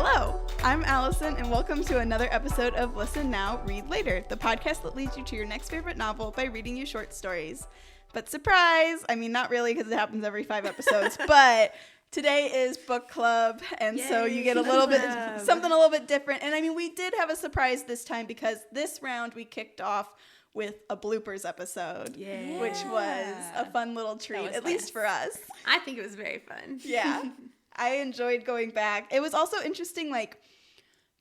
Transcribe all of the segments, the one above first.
Hello, I'm Allison, and welcome to another episode of Listen Now, Read Later, the podcast that leads you to your next favorite novel by reading you short stories. But surprise, I mean, not really because it happens every 5 episodes, but today is book club, and so you get a little bit, something a little bit different. And I mean, we did have a surprise this time because this round we kicked off with a bloopers episode, which was a fun little treat, at least for us. I think it was very fun. Yeah. I enjoyed going back. It was also interesting, like,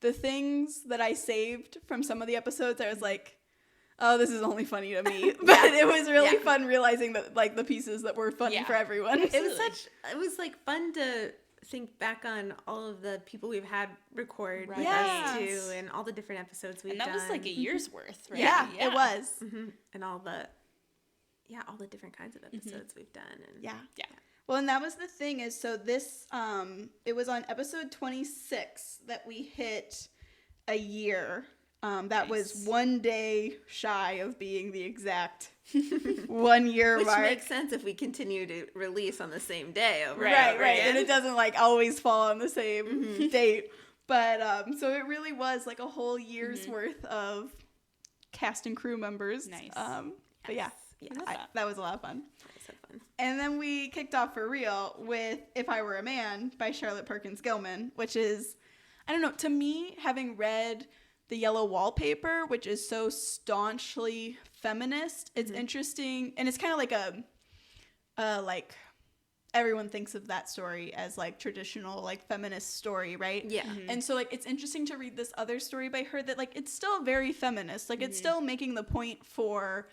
the things that I saved from some of the episodes, I was like, oh, this is only funny to me. But it was really fun realizing that, like, the pieces that were funny for everyone. It was fun to think back on all of the people we've had record with us too, and all the different episodes we've done. And that was like a year's worth, right? Yeah, it was. Mm-hmm. And all the different kinds of episodes we've done. And yeah. Well, and that was the thing is, so this, it was on episode 26 that we hit a year. That was 1 day shy of being the exact 1 year Which mark. Which makes sense if we continue to release on the same day. Right. And it doesn't like always fall on the same date. But so it really was like a whole year's worth of cast and crew members. Nice. But yeah, that was a lot of fun. So fun. And then we kicked off for real with If I Were a Man by Charlotte Perkins Gilman, which is, I don't know, to me, having read The Yellow Wallpaper, which is so staunchly feminist, it's interesting. And it's kind of like like everyone thinks of that story as like traditional like feminist story, right? Yeah. And so like it's interesting to read this other story by her that like it's still very feminist. Like it's still making the point for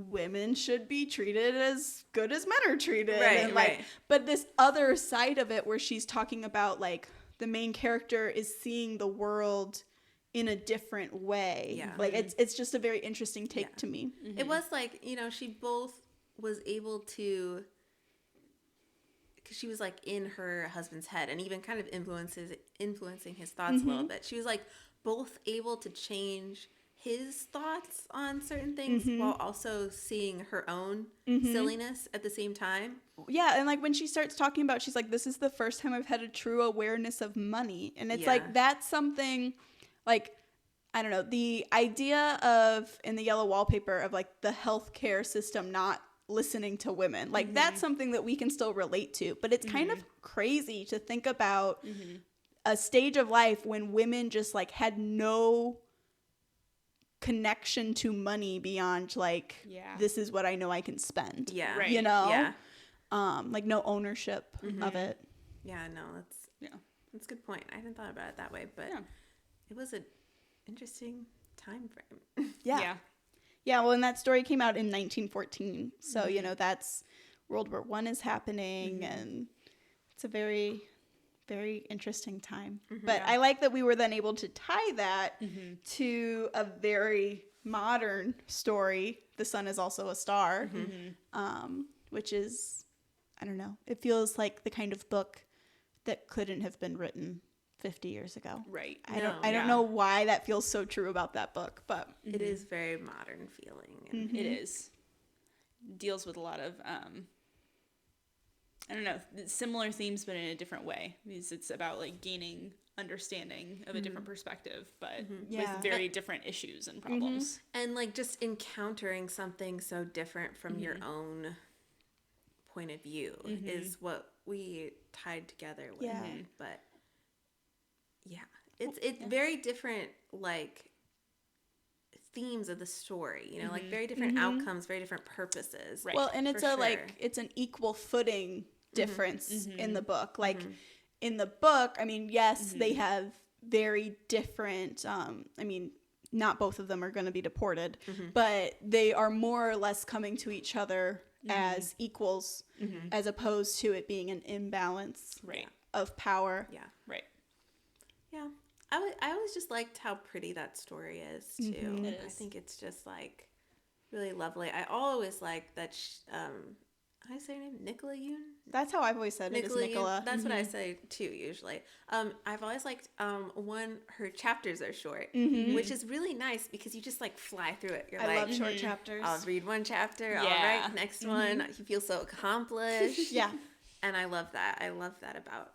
women should be treated as good as men are treated. Right. But this other side of it where she's talking about like the main character is seeing the world in a different way. Yeah. Like it's just a very interesting take to me. It was like, she both was able to, because she was like in her husband's head and even kind of influencing his thoughts a little bit. She was like both able to change his thoughts on certain things while also seeing her own silliness at the same time. Yeah, and like when she starts talking about, she's like, this is the first time I've had a true awareness of money. And it's like, that's something, like, I don't know, the idea of, in The Yellow Wallpaper, of like the healthcare system not listening to women, like that's something that we can still relate to. But it's kind of crazy to think about a stage of life when women just like had no connection to money beyond like this is what I know I can spend. Yeah. Right. You know? Yeah. Like no ownership of it. Yeah, no, that's a good point. I hadn't thought about it that way, but it was an interesting time frame. Yeah, well, and that story came out in 1914. So, that's World War I is happening and it's a very, very interesting time. But I like that we were then able to tie that to a very modern story, The Sun is Also a Star, which is, I don't know, it feels like the kind of book that couldn't have been written 50 years ago. Right. I don't know why that feels so true about that book, but it is very modern feeling. And It is. Deals with a lot of I don't know, similar themes, but in a different way. Because it's about like gaining understanding of a different perspective, but with very different issues and problems. And like just encountering something so different from your own point of view is what we tied together with. But it's very different, like themes of the story, like very different outcomes, very different purposes. Right. well, and it's it's an equal footing difference in the book. Like in the book, I mean, yes, they have very different, I mean, not both of them are going to be deported, but they are more or less coming to each other as equals, as opposed to it being an imbalance of power. Yeah. Right. Yeah. I always just liked how pretty that story is too. It is. I think it's just like really lovely. I always liked that. How do you say her name? Nicola Yoon? That's how I've always said it, is Nicola. That's what I say too usually. I've always liked her chapters are short, which is really nice because you just like fly through it. You're I like, love short chapters. I'll read one chapter. All right, next one. You feel so accomplished. Yeah. And I love that. I love that about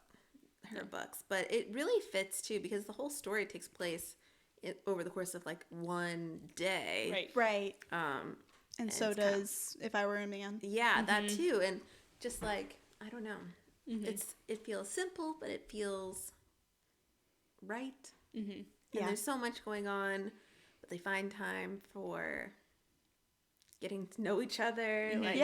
her books. But it really fits too, because the whole story takes place over the course of like one day. Right. And so does If I Were a Man. Yeah, that too. And just like, I don't know. It feels simple, but it feels right. And there's so much going on, but they find time for getting to know each other. Like,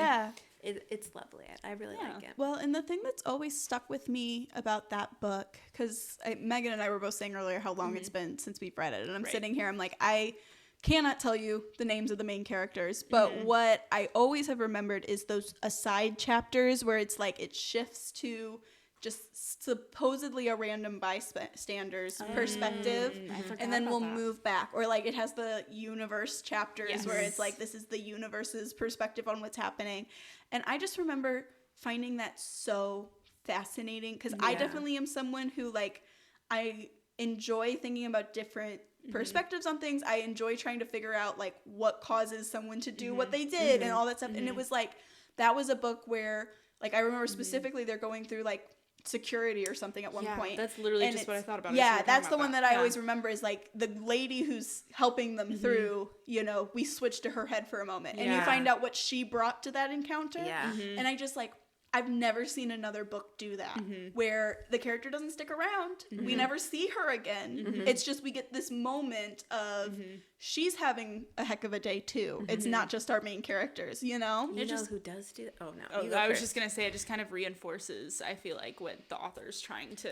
it's lovely. I really like it. Well, and the thing that's always stuck with me about that book, because Megan and I were both saying earlier how long it's been since we've read it, and I'm sitting here, I'm like, I cannot tell you the names of the main characters, but what I always have remembered is those aside chapters where it's like it shifts to just supposedly a random bystander's perspective, and then we'll move back, or like it has the universe chapters where it's like this is the universe's perspective on what's happening. And I just remember finding that so fascinating, because I definitely am someone who, like, I enjoy thinking about different perspectives on things. I enjoy trying to figure out like what causes someone to do what they did and all that stuff. And it was like, that was a book where, like, I remember specifically they're going through like security or something at one point. That's literally just what I thought about. Yeah, that's the one that I always remember, is like the lady who's helping them through, you know, we switch to her head for a moment and you find out what she brought to that encounter. And I just like, I've never seen another book do that, where the character doesn't stick around. We never see her again. It's just we get this moment of she's having a heck of a day too. It's not just our main characters, you know? You know who does do that? Oh, no. Oh, I was just going to say, it just kind of reinforces, I feel like, what the author's trying to...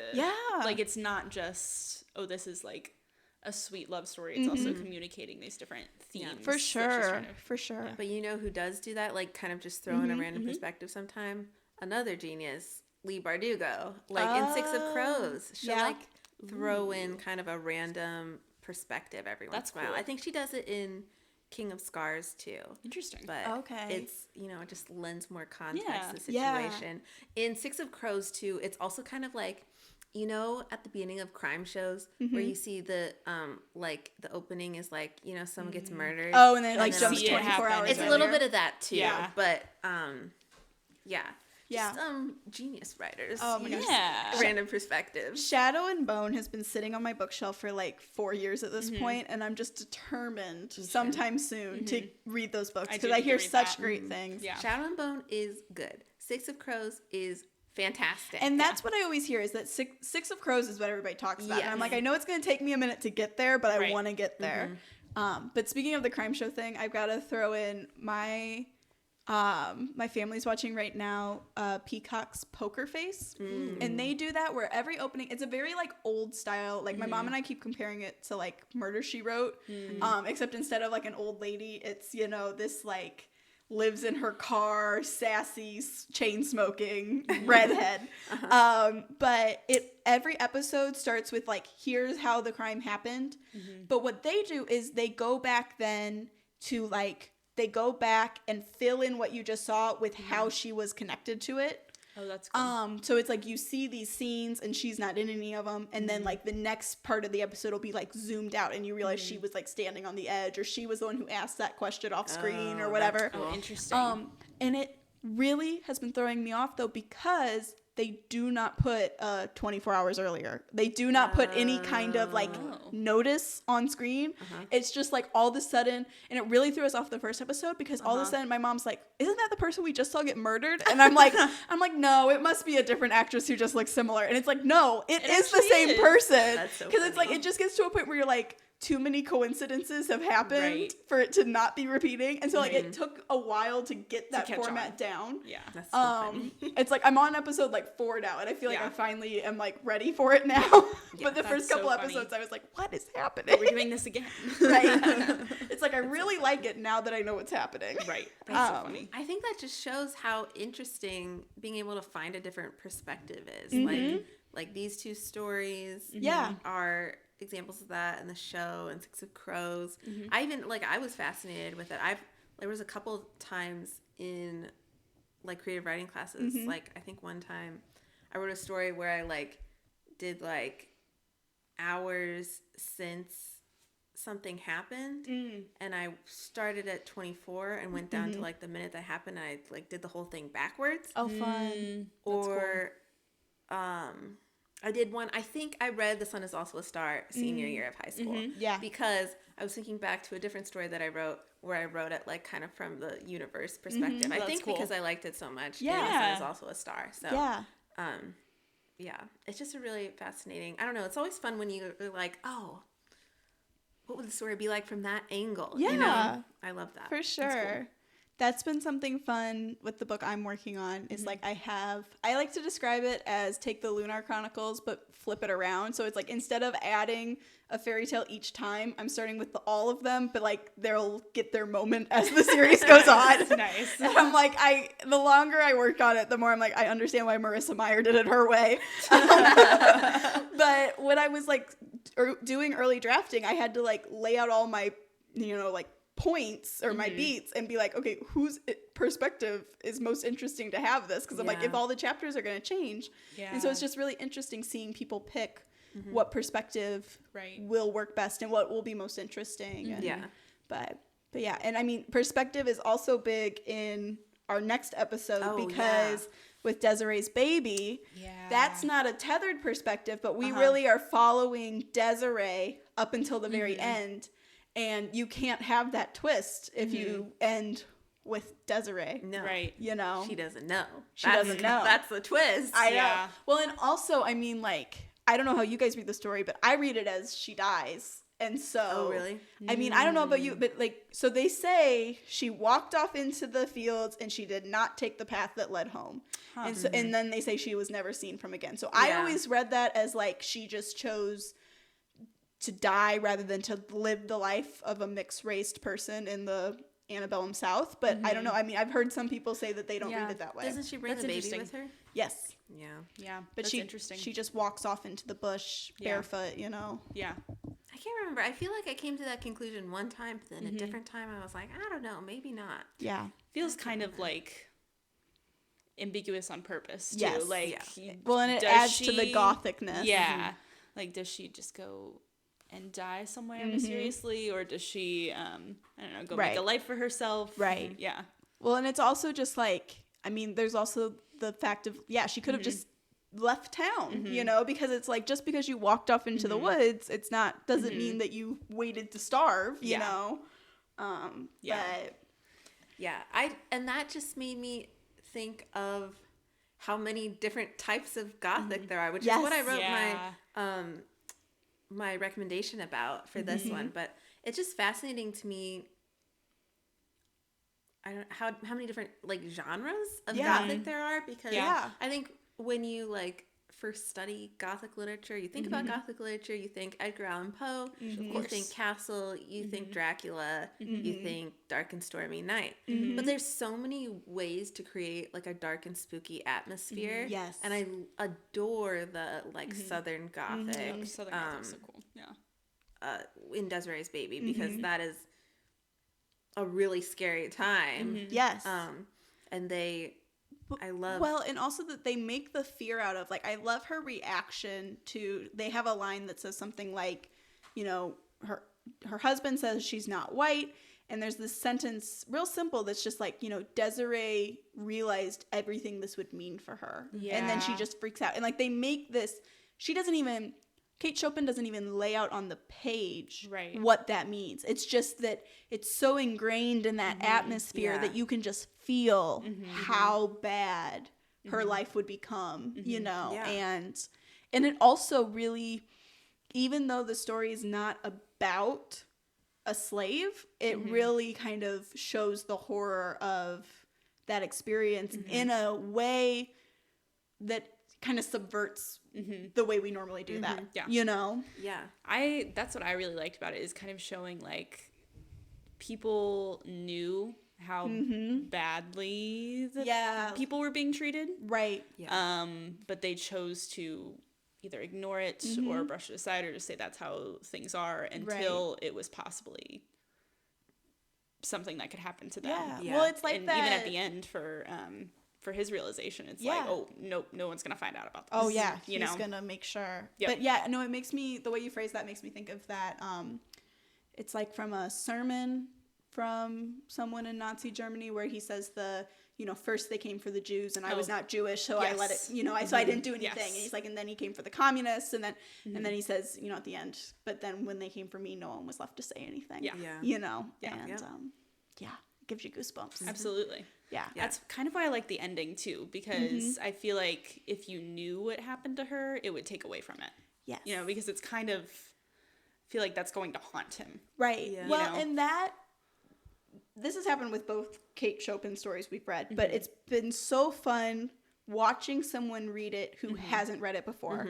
Like, it's not just, oh, this is like a sweet love story. It's also communicating these different themes. For sure. For sure. But you know who does do that? Like, kind of just throw in a random perspective sometime? Another genius, Leigh Bardugo, like in Six of Crows, she'll like throw in kind of a random perspective every once in a while. I think she does it in King of Scars too. Interesting. But it's, you know, it just lends more context to the situation. In Six of Crows too, it's also kind of like, you know, at the beginning of crime shows where you see the like the opening is like, you know, someone gets murdered. Oh, and then like jumps 24 hours. It's a little bit of that too. But just genius writers. Oh my gosh. Random perspectives. Shadow and Bone has been sitting on my bookshelf for like 4 years at this point, and I'm just determined sometime soon to read those books, because I hear such great things. Shadow and Bone is good. Six of Crows is fantastic. And that's what I always hear, is that Six of Crows is what everybody talks about. And I'm like, I know it's going to take me a minute to get there, but I want to get there. But speaking of the crime show thing, I've got to throw in my family's watching right now Peacock's Poker Face, and they do that where every opening, it's a very like old style, like my mom and I keep comparing it to like Murder, She Wrote, except instead of like an old lady, it's, you know, this like lives in her car, sassy, chain smoking redhead. But every episode starts with like, here's how the crime happened. But what they do is they go back then to like, they go back and fill in what you just saw with how she was connected to it. Oh, that's cool. So it's like you see these scenes and she's not in any of them, and then like the next part of the episode will be like zoomed out and you realize she was like standing on the edge, or she was the one who asked that question off screen or whatever. Cool. Oh, interesting. And it really has been throwing me off though, because they do not put 24 hours earlier. They do not put any kind of like notice on screen. It's just like all of a sudden, and it really threw us off the first episode, because all of a sudden my mom's like, isn't that the person we just saw get murdered? And I'm like, no, it must be a different actress who just looks similar. And it's like, no, it is the same person. Because it's like, it just gets to a point where you're like, too many coincidences have happened for it to not be repeating. And so like it took a while to get that format down. Yeah. That's so funny. It's like I'm on episode like 4 now, and I feel like I finally am like ready for it now. But the first couple episodes I was like, what is happening? Are we doing this again? Right. It's like I really like it now that I know what's happening. Right. That's so funny. I think that just shows how interesting being able to find a different perspective is. Like these two stories are examples of that in the show, and Six of Crows. I was fascinated with it. There was a couple of times in like creative writing classes, like I think one time I wrote a story where I like did like hours since something happened, and I started at 24 and went down to like the minute that happened, and I like did the whole thing backwards. Oh, fun. Or I did one. I think I read The Sun Is Also a Star senior year of high school. Yeah. Because I was thinking back to a different story that I wrote where I wrote it like kind of from the universe perspective. I think because I liked it so much. Yeah. And The Sun Is Also a Star. So yeah. It's just a really fascinating. I don't know. It's always fun when you're like, oh, what would the story be like from that angle? Yeah. You know? I love that. For sure. That's been something fun with the book I'm working on is like I like to describe it as take the Lunar Chronicles but flip it around. So it's like instead of adding a fairy tale each time, I'm starting with all of them, but like they'll get their moment as the series goes on. That's nice. And I'm like, the longer I work on it, the more I'm like, I understand why Marissa Meyer did it her way. But when I was like doing early drafting, I had to like lay out all my, like points or my beats and be like, okay, whose perspective is most interesting to have this? Because I'm like, if all the chapters are going to change. Yeah. And so it's just really interesting seeing people pick what perspective will work best and what will be most interesting. And, But yeah. And I mean, perspective is also big in our next episode because with Desiree's baby, that's not a tethered perspective, but we really are following Desiree up until the very end. And you can't have that twist if you end with Desiree. No. Right. She doesn't know. She doesn't know. That's the twist. I know. Well, and also, I mean, like, I don't know how you guys read the story, but I read it as she dies. And so. Oh, really? I mean, I don't know about you, but like, so they say she walked off into the fields and she did not take the path that led home. And so, and then they say she was never seen from again. So I always read that as like she just chose to die rather than to live the life of a mixed-raced person in the antebellum South. But I don't know. I mean, I've heard some people say that they don't read it that way. Doesn't she bring the baby with her? Yes. Yeah. Yeah. But she just walks off into the bush barefoot, Yeah. I can't remember. I feel like I came to that conclusion one time, but then a different time I was like, I don't know, maybe not. Yeah. Feels kind of like ambiguous on purpose, too. Yes. Like, well, and it adds to the gothicness. Yeah. Like, does she just go and die somewhere mysteriously, or does she I don't know, go make a life for herself? Right. Yeah. Well, and it's also just like, I mean, there's also the fact of she could have just left town, because it's like just because you walked off into the woods, it's not doesn't mean that you waited to starve, you know. But and that just made me think of how many different types of gothic there are, which is what I wrote my recommendation about for this one. But it's just fascinating to me. I don't know how many different like genres of gothic there are, because I think when you like first study gothic literature, you think about gothic literature, you think Edgar Allan Poe, you think Castle, you think Dracula, you think Dark and Stormy Night. But there's so many ways to create like a dark and spooky atmosphere. Yes. And I adore the like Southern Gothic. Southern Gothic, so cool. Yeah. In Desiree's Baby, because that is a really scary time. Yes. And I love. Well, and also that they make the fear out of, like, I love her reaction to, they have a line that says something like, her husband says she's not white, and there's this sentence, real simple, that's just like, Desiree realized everything this would mean for her. Yeah. And then she just freaks out. And, like, they make this, Kate Chopin doesn't even lay out on the page what that means. It's just that it's so ingrained in that atmosphere that you can just feel how bad her life would become, and it also really, even though the story is not about a slave, it really kind of shows the horror of that experience in a way that kind of subverts the way we normally do that. That's what I really liked about it, is kind of showing like people knew how badly people were being treated, but they chose to either ignore it or brush it aside, or just say that's how things are until it was possibly something that could happen to them. Well, it's like and that even at the end for his realization, it's like, oh, no one's gonna find out about this. Oh yeah, he's gonna make sure. But it makes me, the way you phrase that makes me think of that. It's like from a sermon from someone in Nazi Germany where he says first they came for the Jews and I was not Jewish, so I let it, so I didn't do anything. And he's like, and then he came for the communists, and then he says, at the end, but then when they came for me, no one was left to say anything. It gives you goosebumps. Absolutely. Yeah. That's kind of why I like the ending too, because I feel like if you knew what happened to her, it would take away from it. Yes. Because it's kind of, I feel like that's going to haunt him. Right. Yeah. Well, and this has happened with both Kate Chopin stories we've read, but it's been so fun watching someone read it who hasn't read it before.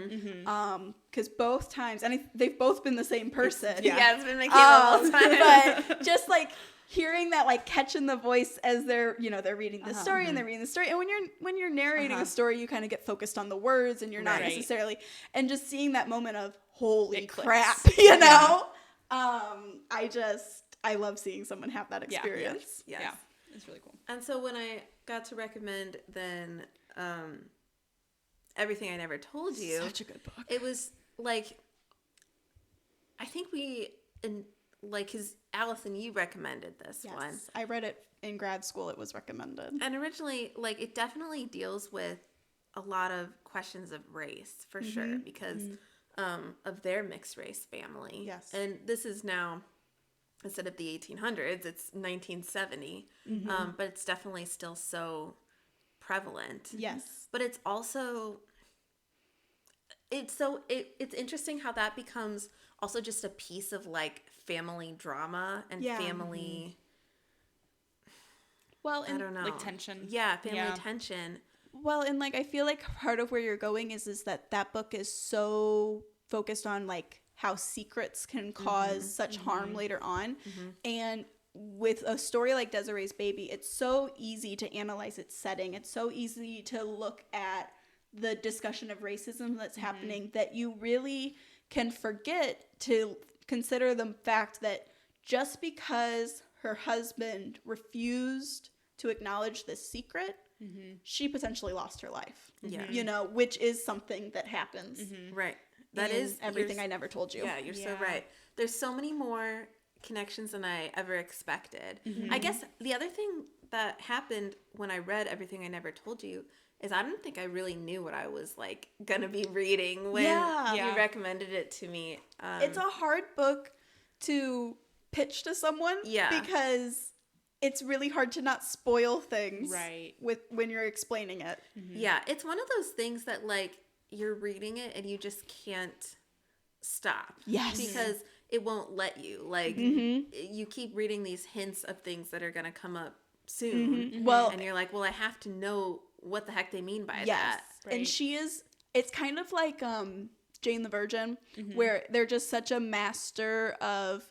Because both times, and they've both been the same person. It's been Michaela all the time. But just like hearing that, like catching the voice as they're reading the story and they're reading the story. And when you're narrating a story, you kind of get focused on the words and you're not necessarily, and just seeing that moment of holy crap, I love seeing someone have that experience. Yeah. It's really cool. And so when I got to recommend then Everything I Never Told You. Such a good book. It was like, I think because Allison, you recommended this one. I read it in grad school. It was recommended. And originally, like, it definitely deals with a lot of questions of race, for sure, because of their mixed race family. Yes. And this is now, instead of the 1800s, it's 1970. But it's definitely still so prevalent. Yes. But it's also, it's interesting how that becomes also just a piece of like family drama and family. Well, and I don't know, like tension. Yeah, family tension. Well, and like I feel like part of where you're going is that book is so focused on like how secrets can cause such harm later on, and with a story like Desiree's Baby, it's so easy to analyze its setting. It's so easy to look at the discussion of racism that's happening that you really can forget to consider the fact that just because her husband refused to acknowledge this secret, she potentially lost her life. Yeah. Which is something that happens. Right. That is Everything I Never Told You. Yeah, you're so right. There's so many more connections than I ever expected. I guess the other thing that happened when I read Everything I Never Told You is I don't think I really knew what I was like gonna be reading when you recommended it to me. It's a hard book to pitch to someone because it's really hard to not spoil things when you're explaining it. Yeah, it's one of those things that like you're reading it and you just can't stop. Yes. Because it won't let you. Like you keep reading these hints of things that are going to come up soon. Well, and you're like, well, I have to know what the heck they mean by that. Right. And it's kind of like Jane the Virgin, where they're just such a master of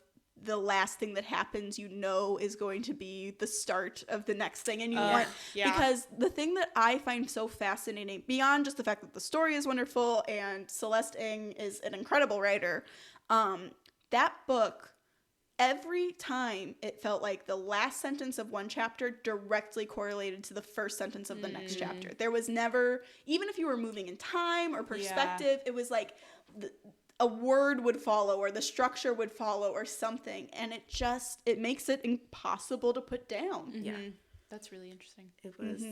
the last thing that happens, is going to be the start of the next thing. And you want, because the thing that I find so fascinating, beyond just the fact that the story is wonderful and Celeste Ng is an incredible writer, that book, every time it felt like the last sentence of one chapter directly correlated to the first sentence of the next chapter. There was never, even if you were moving in time or perspective, it was like a word would follow or the structure would follow or something. And it makes it impossible to put down. Yeah. That's really interesting. It was,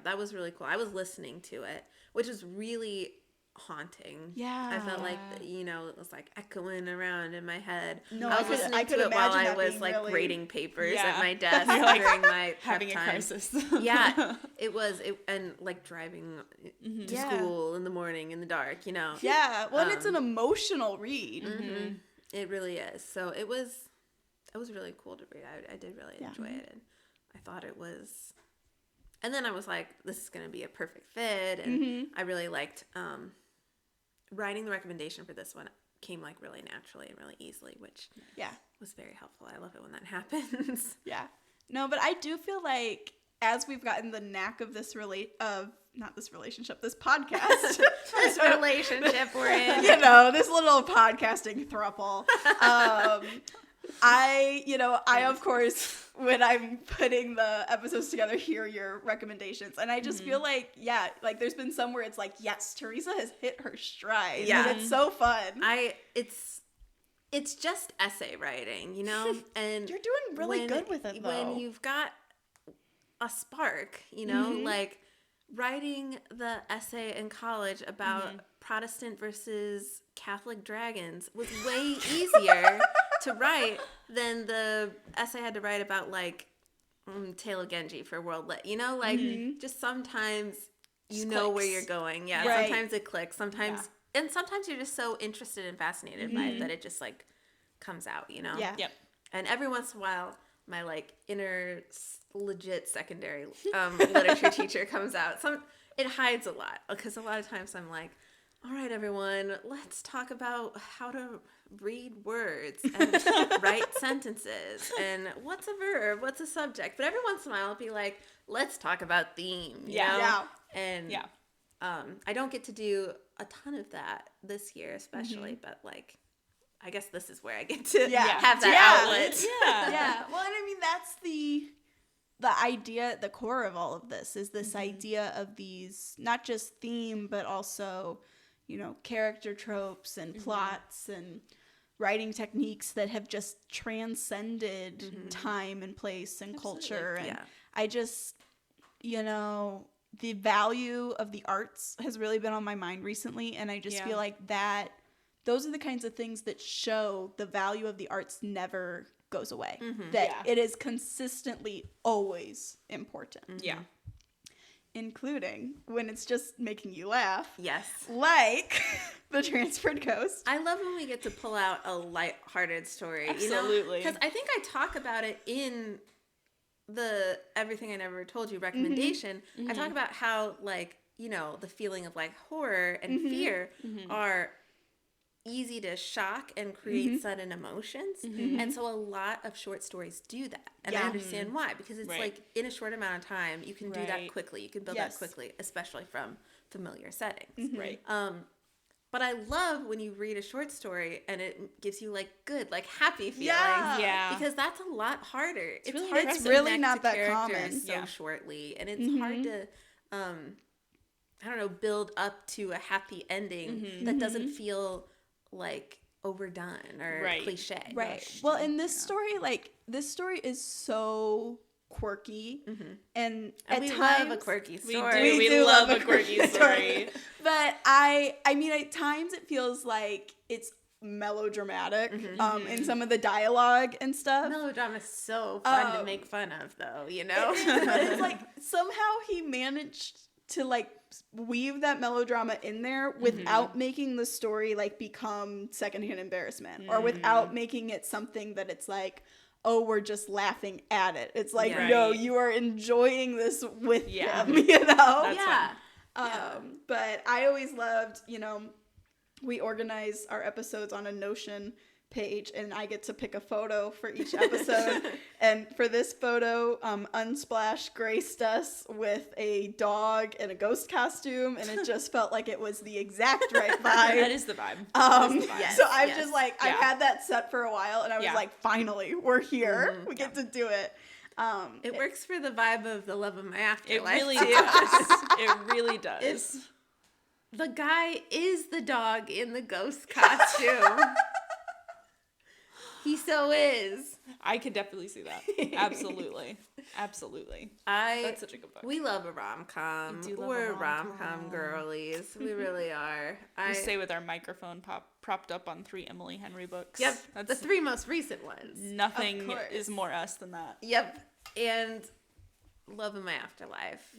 that was really cool. I was listening to it, which was really haunting. Yeah. I felt like, it was like echoing around in my head. No, I was listening to it while I was like grading papers at my desk during my having a time. crisis. Yeah, it was, and like driving to school in the morning in the dark, Yeah, well, and it's an emotional read. It really is. So it was really cool to read. I did really enjoy it, and I thought it was. And then I was like, this is going to be a perfect fit, and I really liked writing the recommendation for this one came like really naturally and really easily, which was very helpful. I love it when that happens. Yeah. No, but I do feel like as we've gotten the knack of this this podcast. This relationship we're in. This little podcasting throuple. I of course, when I'm putting the episodes together, hear your recommendations. And I just feel like, there's been some where it's like, yes, Teresa has hit her stride. Yeah. And it's so fun. It's just essay writing, and you're doing really good with it, though. When you've got a spark, you know, like writing the essay in college about Protestant versus Catholic dragons was way easier to write than the essay I had to write about like Tale of Genji for World Lit. You know, like just sometimes you know where you're going. Yeah, right. Sometimes it clicks. Sometimes and sometimes you're just so interested and fascinated by it that it just like comes out. You know. Yeah. Yep. And every once in a while, my like inner legit secondary literature teacher comes out. It hides a lot because a lot of times I'm like, all right, everyone, let's talk about how to read words and write sentences and what's a verb, what's a subject. But every once in a while, I'll be like, let's talk about theme. You know? Yeah. And I don't get to do a ton of that this year, especially, but like, I guess this is where I get to have that outlet. Yeah. Yeah. Well, and I mean, that's the idea, the core of all of this is this idea of these, not just theme, but also, you know, character tropes and plots and writing techniques that have just transcended time and place and culture. And I just, you know, the value of the arts has really been on my mind recently. And I just feel like that those are the kinds of things that show the value of the arts never goes away. That it is consistently always important. Yeah. Including when it's just making you laugh. Yes. Like The Transferred Ghost. I love when we get to pull out a lighthearted story. Absolutely. Because I think I talk about it in the Everything I Never Told You recommendation. I talk about how, like, you know, the feeling of, like, horror and fear are easy to shock and create sudden emotions. And so a lot of short stories do that. And I understand why. Because it's like in a short amount of time, you can do that quickly. You can build that quickly, especially from familiar settings. Right. But I love when you read a short story and it gives you like good, like happy feelings. Yeah. Because that's a lot harder. It's really hard It's to really connect not to that characters common. so shortly. And it's hard to I don't know, build up to a happy ending that doesn't feel like overdone or cliche. Right. Well, in this story, like, this story is so quirky. And at we times, love a quirky story. We do love a quirky story. But I mean, at times it feels like it's melodramatic in some of the dialogue and stuff. Melodrama is so fun to make fun of, though, you know? But it's like somehow he managed to like weave that melodrama in there without making the story like become secondhand embarrassment or without making it something that it's like, oh, we're just laughing at it. It's like, no, you are enjoying this with him, you know? That's But I always loved, you know, we organize our episodes on a Notion page and I get to pick a photo for each episode. And for this photo, Unsplash graced us with a dog and a ghost costume, and it just felt like it was the exact right vibe. That is the vibe. So I've just like, I've had that set for a while and I was like, finally, we're here. We get to do it. It works for the vibe of the love of my afterlife. It really does. It really does. The guy is the dog in the ghost costume. He so is. I could definitely see that. Absolutely. Absolutely. That's such a good book. We love a rom-com. We're rom-com girlies. We really are. We stay with our microphone propped up on 3 Emily Henry books. Yep. That's the 3 most recent ones. Nothing is more us than that. Yep. And Love in My Afterlife.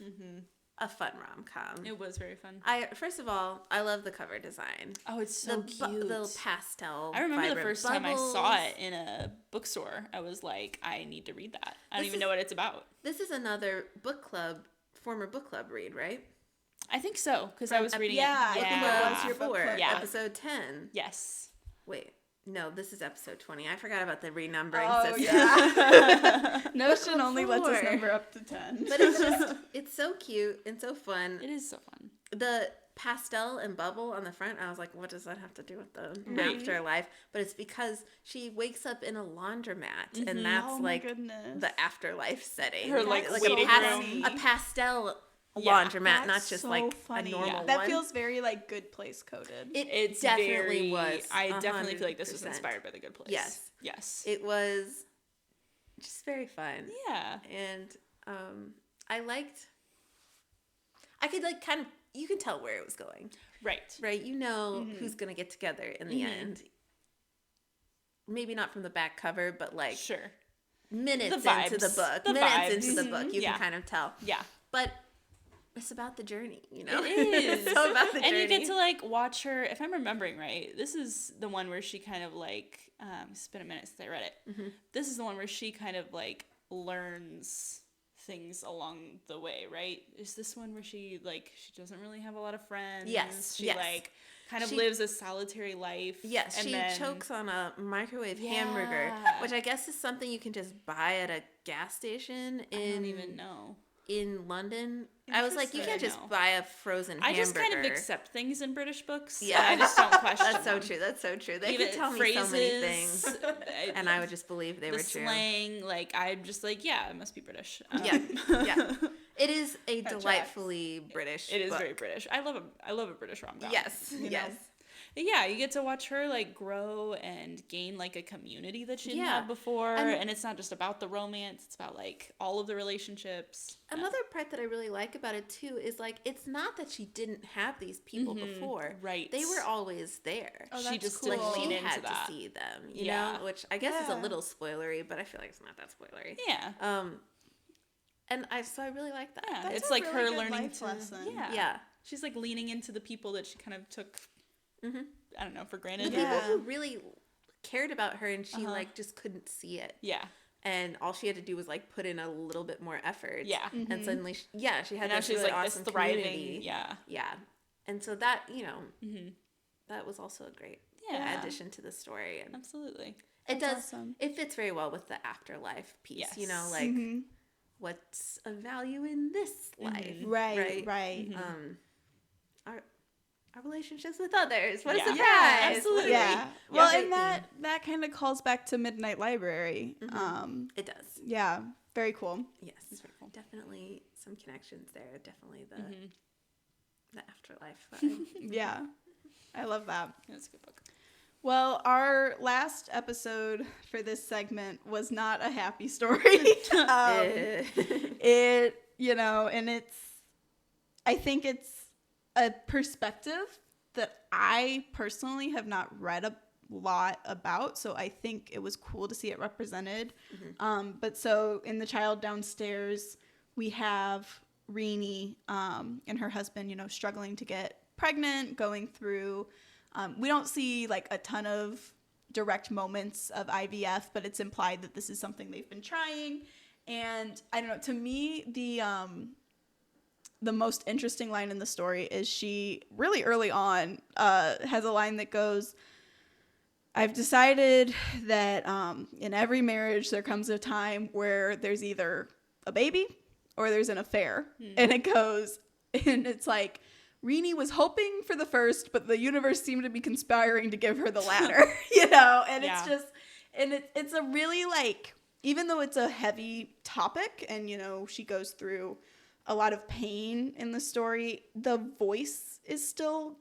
A fun rom-com. It was very fun. First of all, I love the cover design. Oh, it's so cute. The pastel. I remember the first time I saw it in a bookstore. I was like, I need to read that. I don't even know what it's about. This is another former book club read, right? I think so, because I was reading it. What's your book Yeah. Episode 10. Yes. Wait. No, this is episode 20. I forgot about the renumbering system. Yeah. Notion only lets us number up to 10. But it's so cute and so fun. It is so fun. The pastel and bubble on the front, I was like, what does that have to do with the afterlife? But it's because she wakes up in a laundromat, and that's the afterlife setting. Her like waiting room. A pastel laundromat, not just so like funny. A normal one. That feels very like Good Place coded. It definitely was. I definitely feel like this was inspired by The Good Place. Yes. It was just very fun. Yeah. And I could like kind of, you can tell where it was going. Right. You know who's going to get together in the end. Maybe not from the back cover, but like minutes into the book. You can kind of tell. Yeah. But it's about the journey, you know? It is. It's so about the journey. And you get to like watch her, if I'm remembering right, this is the one where she kind of like, it's been a minute since I read it. Mm-hmm. This is the one where she kind of like learns things along the way, right? Is this one where she doesn't really have a lot of friends? Yes. She like kind of lives a solitary life. Yes, and she chokes on a microwave hamburger, which I guess is something you can just buy at a gas station I don't even know. In London. I was like, you can't just buy a frozen hamburger. I just kind of accept things in British books. Yeah. I just don't question That's so true. They could tell me so many things. And I would just believe they were true. The slang, like, I'm just like, yeah, it must be British. Yeah. It is a delightfully British It is book. very British. I love a British rom-com. Yes. You know? Yeah, you get to watch her like grow and gain like a community that she didn't have before, and it's not just about the romance; it's about like all of the relationships. Another part that I really like about it too is like it's not that she didn't have these people before; right? They were always there. Oh, she just cool. didn't lean into had that. to see them, you know, which I guess is a little spoilery, but I feel like it's not that spoilery. Yeah. And I really like that. Yeah, that's it's a like really her good learning life to. lesson. Yeah. She's like leaning into the people that she kind of took. I don't know, for granted. The people who really cared about her, and she like just couldn't see it. Yeah. And all she had to do was like put in a little bit more effort. Yeah. And suddenly, she had this she's really like awesome this thriving. community. Yeah. And so that, you know, that was also a great addition to the story. And absolutely. It does. Awesome. It fits very well with the afterlife piece. Yes. You know, like what's of value in this life? Right. Our relationships with others. What a surprise! Yeah, absolutely. Yeah. Well, and that kind of calls back to Midnight Library. It does. Yeah. Very cool. Yes. Very cool. Definitely some connections there. Definitely the afterlife vibe. Yeah. I love that. That's a good book. Well, our last episode for this segment was not a happy story. It, you know, and I think it's a perspective that I personally have not read a lot about, so I think it was cool to see it represented. But so in The Child Downstairs, we have Renee and her husband, you know, struggling to get pregnant, going through, we don't see like a ton of direct moments of IVF, but it's implied that this is something they've been trying. And I don't know, to me, the most interesting line in the story is she really early on has a line that goes, I've decided that in every marriage there comes a time where there's either a baby or there's an affair. And it goes, and it's like, Renee was hoping for the first, but the universe seemed to be conspiring to give her the latter, you know? And it's just, and it's a really like, even though it's a heavy topic and, you know, she goes through a lot of pain in the story, the voice is still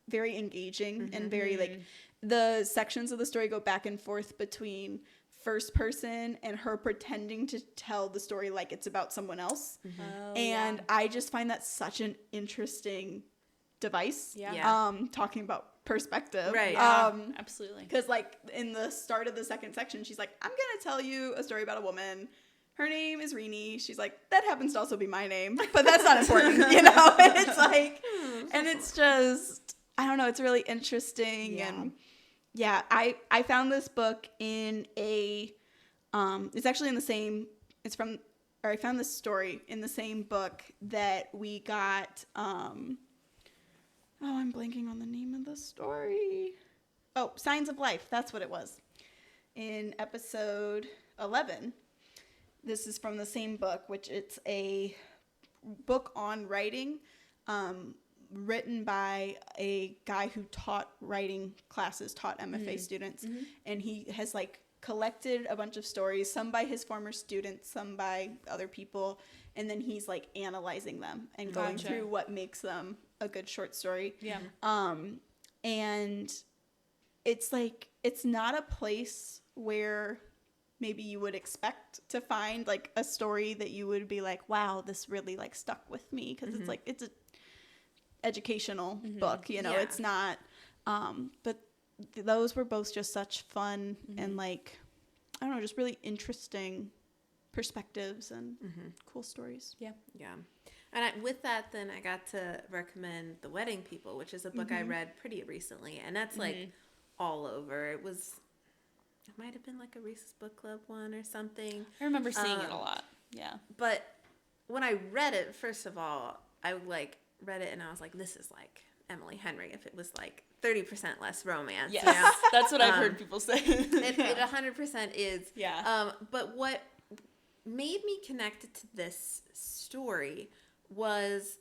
very engaging and very like, the sections of the story go back and forth between first person and her pretending to tell the story like it's about someone else. And I just find that such an interesting device. Talking about perspective. Right. Absolutely. Because like in the start of the second section, she's like, I'm going to tell you a story about a woman. Her name is Renee. She's like, that happens to also be my name, but that's not important, you know? And it's like, and it's just, I don't know, it's really interesting. And I found this book in it's actually in the same, I found this story in the same book that we got, I'm blanking on the name of the story. Oh, Signs of Life. That's what it was. In episode 11. This is from the same book, which it's a book on writing, written by a guy who taught writing classes, taught MFA students. And he has like collected a bunch of stories, some by his former students, some by other people. And then he's like analyzing them and going through what makes them a good short story. And it's like, it's not a place where maybe you would expect to find like a story that you would be like, wow, this really like stuck with me, because it's like it's a educational book, you know. It's not but those were both just such fun and like, I don't know, just really interesting perspectives and cool stories. Yeah. And with that, then I got to recommend The Wedding People, which is a book I read pretty recently, and that's like all over. It might have been like a Reese's Book Club one or something. I remember seeing it a lot. Yeah. But when I read it, first of all, I like read it and I was like, this is like Emily Henry if it was like 30% less romance. Yes. You know? That's what I've heard people say. It 100% is. Yeah. But what made me connected to this story was,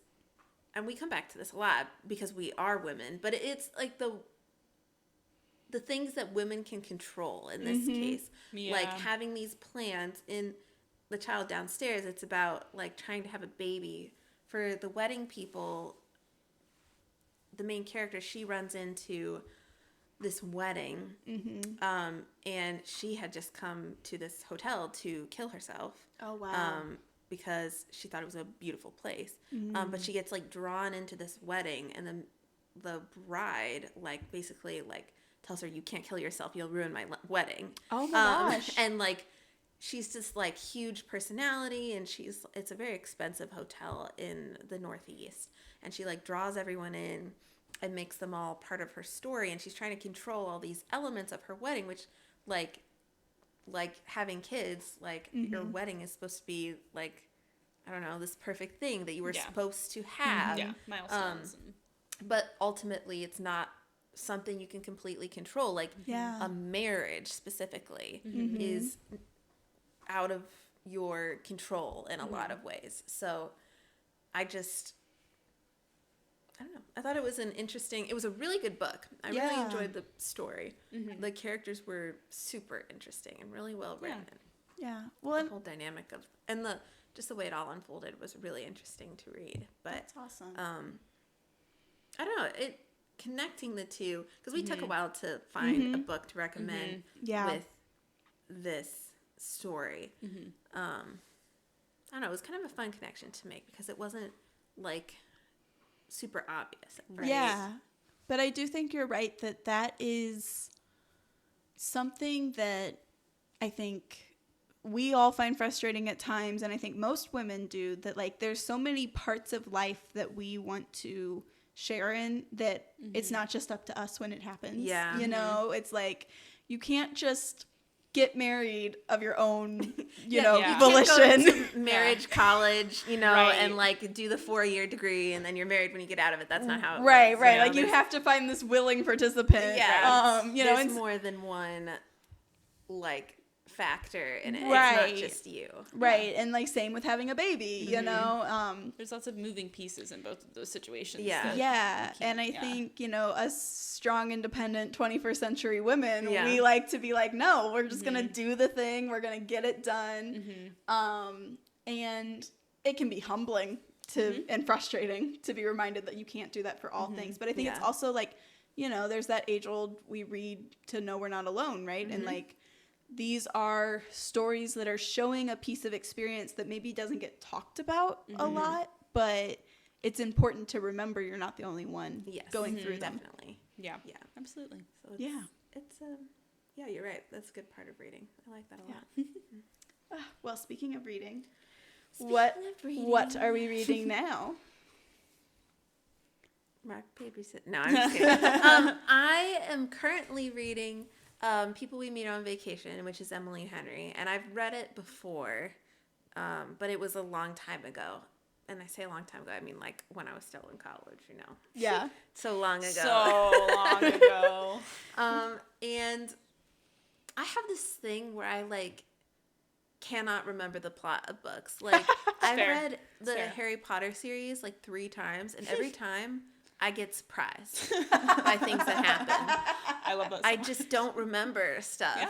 and we come back to this a lot because we are women, but it's like the things that women can control in this case. Yeah. Like having these plans in the child downstairs, it's about like trying to have a baby. For The Wedding People, the main character, she runs into this wedding, and she had just come to this hotel to kill herself. Oh, wow. Because she thought it was a beautiful place. But she gets like drawn into this wedding, and then the bride like basically like tells her, you can't kill yourself, you'll ruin my wedding. Oh my gosh. And like she's just like huge personality, and it's a very expensive hotel in the Northeast, and she like draws everyone in and makes them all part of her story, and she's trying to control all these elements of her wedding, which like having kids, like your wedding is supposed to be like, I don't know, this perfect thing that you were supposed to have. Yeah, milestones. But ultimately it's not something you can completely control. Like a marriage specifically is out of your control in a lot of ways. So I don't know. I thought it was it was a really good book. I really enjoyed the story. The characters were super interesting and really well written. Yeah. Well, the whole dynamic and just the way it all unfolded was really interesting to read. But that's awesome. I don't know, connecting the two, because we took a while to find a book to recommend with this story. I don't know, it was kind of a fun connection to make because it wasn't like super obvious, right? Yeah, but I do think you're right that is something that I think we all find frustrating at times, and I think most women do, that like there's so many parts of life that we want to share in that it's not just up to us when it happens. Yeah. You know, it's like you can't just get married of your own, you know, volition. You can't go to marriage college, you know, and like do the 4-year degree and then you're married when you get out of it. That's not how it works. Right. You know? Like you have to find this willing participant. Yeah. You know, there's more than one like factor in it. It's not just you. Right. And like same with having a baby, you know. There's lots of moving pieces in both of those situations. Yeah. And I think, you know, us strong, independent 21st century women, we like to be like, no, we're just going to do the thing. We're going to get it done. And it can be humbling and frustrating to be reminded that you can't do that for all things. But I think it's also like, you know, there's that age old, we read to know we're not alone, right? And like, these are stories that are showing a piece of experience that maybe doesn't get talked about a lot, but it's important to remember you're not the only one going through them. Definitely. Yeah, absolutely. So it's you're right. That's a good part of reading. I like that a lot. Well, speaking of reading, what are we reading now? Rock, paper, scissors. No, I'm just kidding. I am currently reading People We Meet on Vacation, which is Emily Henry, and I've read it before, but it was a long time ago. And I say a long time ago, I mean like when I was still in college, you know. Yeah. So long ago. And I have this thing where I like cannot remember the plot of books. Like I've read the Harry Potter series like 3 times, and every time I get surprised by things that happen. I love that. I just don't remember stuff. Yeah.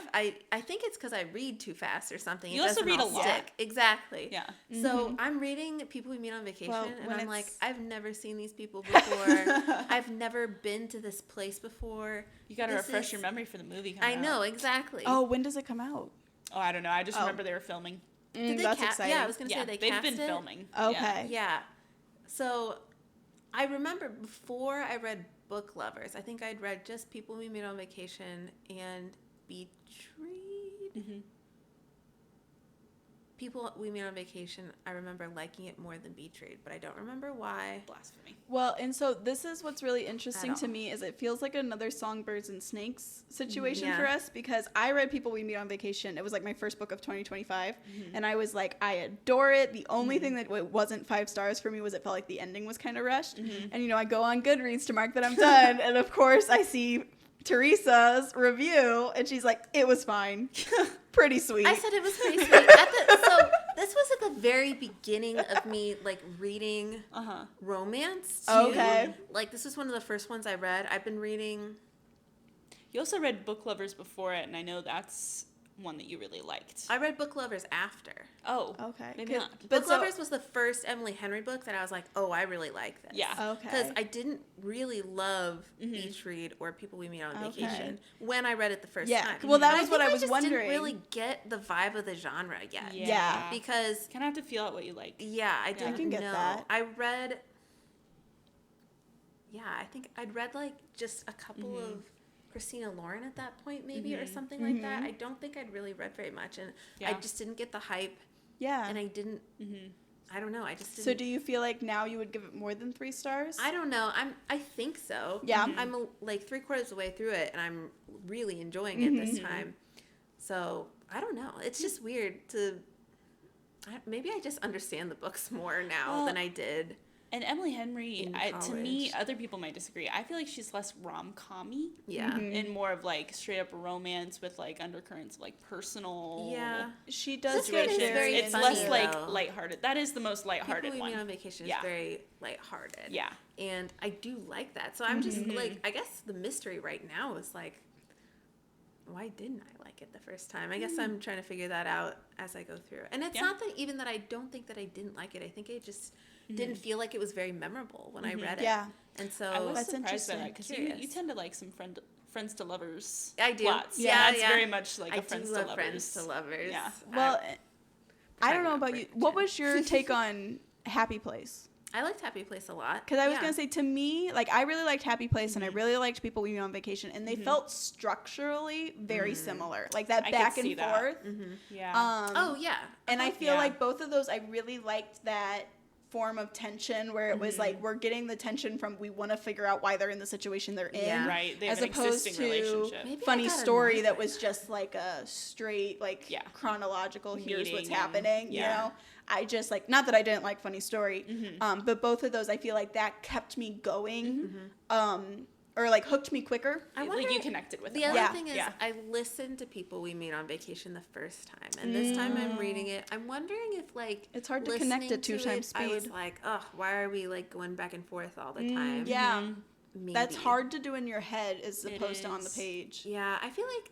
I think it's because I read too fast or something. You also read a lot. Exactly. Yeah. So I'm reading People We Meet on Vacation, and I'm like, I've never seen these people before. I've never been to this place before. You got to refresh your memory for the movie coming out. I know, exactly. Oh, when does it come out? Oh, I don't know. I just remember they were filming. Did they that's exciting. Yeah, I was going to say they they've cast been it. filming. Okay. Yeah. So I remember before I read Book Lovers, I think I'd read just People We Meet on Vacation and Betrayed. Mm-hmm. People We Meet on Vacation, I remember liking it more than Betrayed, but I don't remember why. Blasphemy. Well, and so this is what's really interesting to me is it feels like another Songbirds and Snakes situation for us, because I read People We Meet on Vacation. It was like my first book of 2025, and I was like, I adore it. The only thing that wasn't 5 stars for me was it felt like the ending was kind of rushed. And, you know, I go on Goodreads to mark that I'm done, and of course I see Teresa's review, and she's like, it was fine. Pretty sweet. I said it was pretty sweet. So this was at the very beginning of me like reading romance too. Okay. Like this was one of the first ones I read. I've been reading. You also read Book Lovers before it, and I know that's one that you really liked. I read Book Lovers after. Oh, okay. Maybe not. Book Lovers was the first Emily Henry book that I was like, oh, I really like this. Yeah. Okay. Because I didn't really love Beach Read or People We Meet on Vacation when I read it the first time. Well, that but was what I was just wondering. Didn't really get the vibe of the genre yet. Yeah. Because kind of have to feel out what you like. yeah, I didn't can get know. that. I read. Yeah, I think I'd read like just a couple of Christina Lauren at that point, maybe, or something like that. I don't think I'd really read very much, and I just didn't get the hype. Yeah. And I didn't. I don't know. I just didn't. So do you feel like now you would give it more than 3 stars? I don't know. I think so. Yeah. I'm like 3/4 of the way through it, and I'm really enjoying it this time. So I don't know. It's just weird to. Maybe I just understand the books more now than I did. And Emily Henry, to me, other people might disagree. I feel like she's less rom-com-y. Yeah. And more of like straight up romance with like undercurrents of like personal. Yeah. She does situations. get very It's funny, less like though. lighthearted. That is the most lighthearted People We one. Meet on Vacation is very lighthearted. Yeah. And I do like that. So I'm just like, I guess the mystery right now is like, why didn't I like it the first time? I guess I'm trying to figure that out as I go through. And it's not that even that I don't think that I didn't like it. I think I just didn't feel like it was very memorable when I read it. Yeah. And so I was That's surprised by that interesting. because you tend to like some friends to lovers I do. plots. Yeah, That's very much like I a friends do to love lovers. friends to lovers. Yeah. Well, I don't know Try not about you. to What pretend. was your take on Happy Place? I liked Happy Place a lot. Because I was going to say, to me, like, I really liked Happy Place and I really liked People We Meet on Vacation, and they felt structurally very similar. Like, that I back could see and that. forth. Yeah. Oh, yeah. And I feel Yeah. like both of those, I really liked that form of tension where it was like, we're getting the tension from, we want to figure out why they're in the situation they're in. Yeah. Right. They As have an opposed existing to relationship. Maybe I funny got story annoyed that by was just like a straight, like, Yeah. chronological, here's what's Meeting happening, and- you yeah. know? I just, like, not that I didn't like Funny Story, but both of those, I feel like that kept me going, or, like, hooked me quicker. I Like wonder, you connected with the it. other Yeah. thing is, Yeah. I listened to People We Meet on Vacation the first time, and this time I'm reading it. I'm wondering if, like, It's hard to connect listening at 2 to times it, I was speed. like, oh, why are we, like, going back and forth all the time? Yeah. Maybe. That's hard to do in your head as It opposed to on the is. page. Yeah, I feel like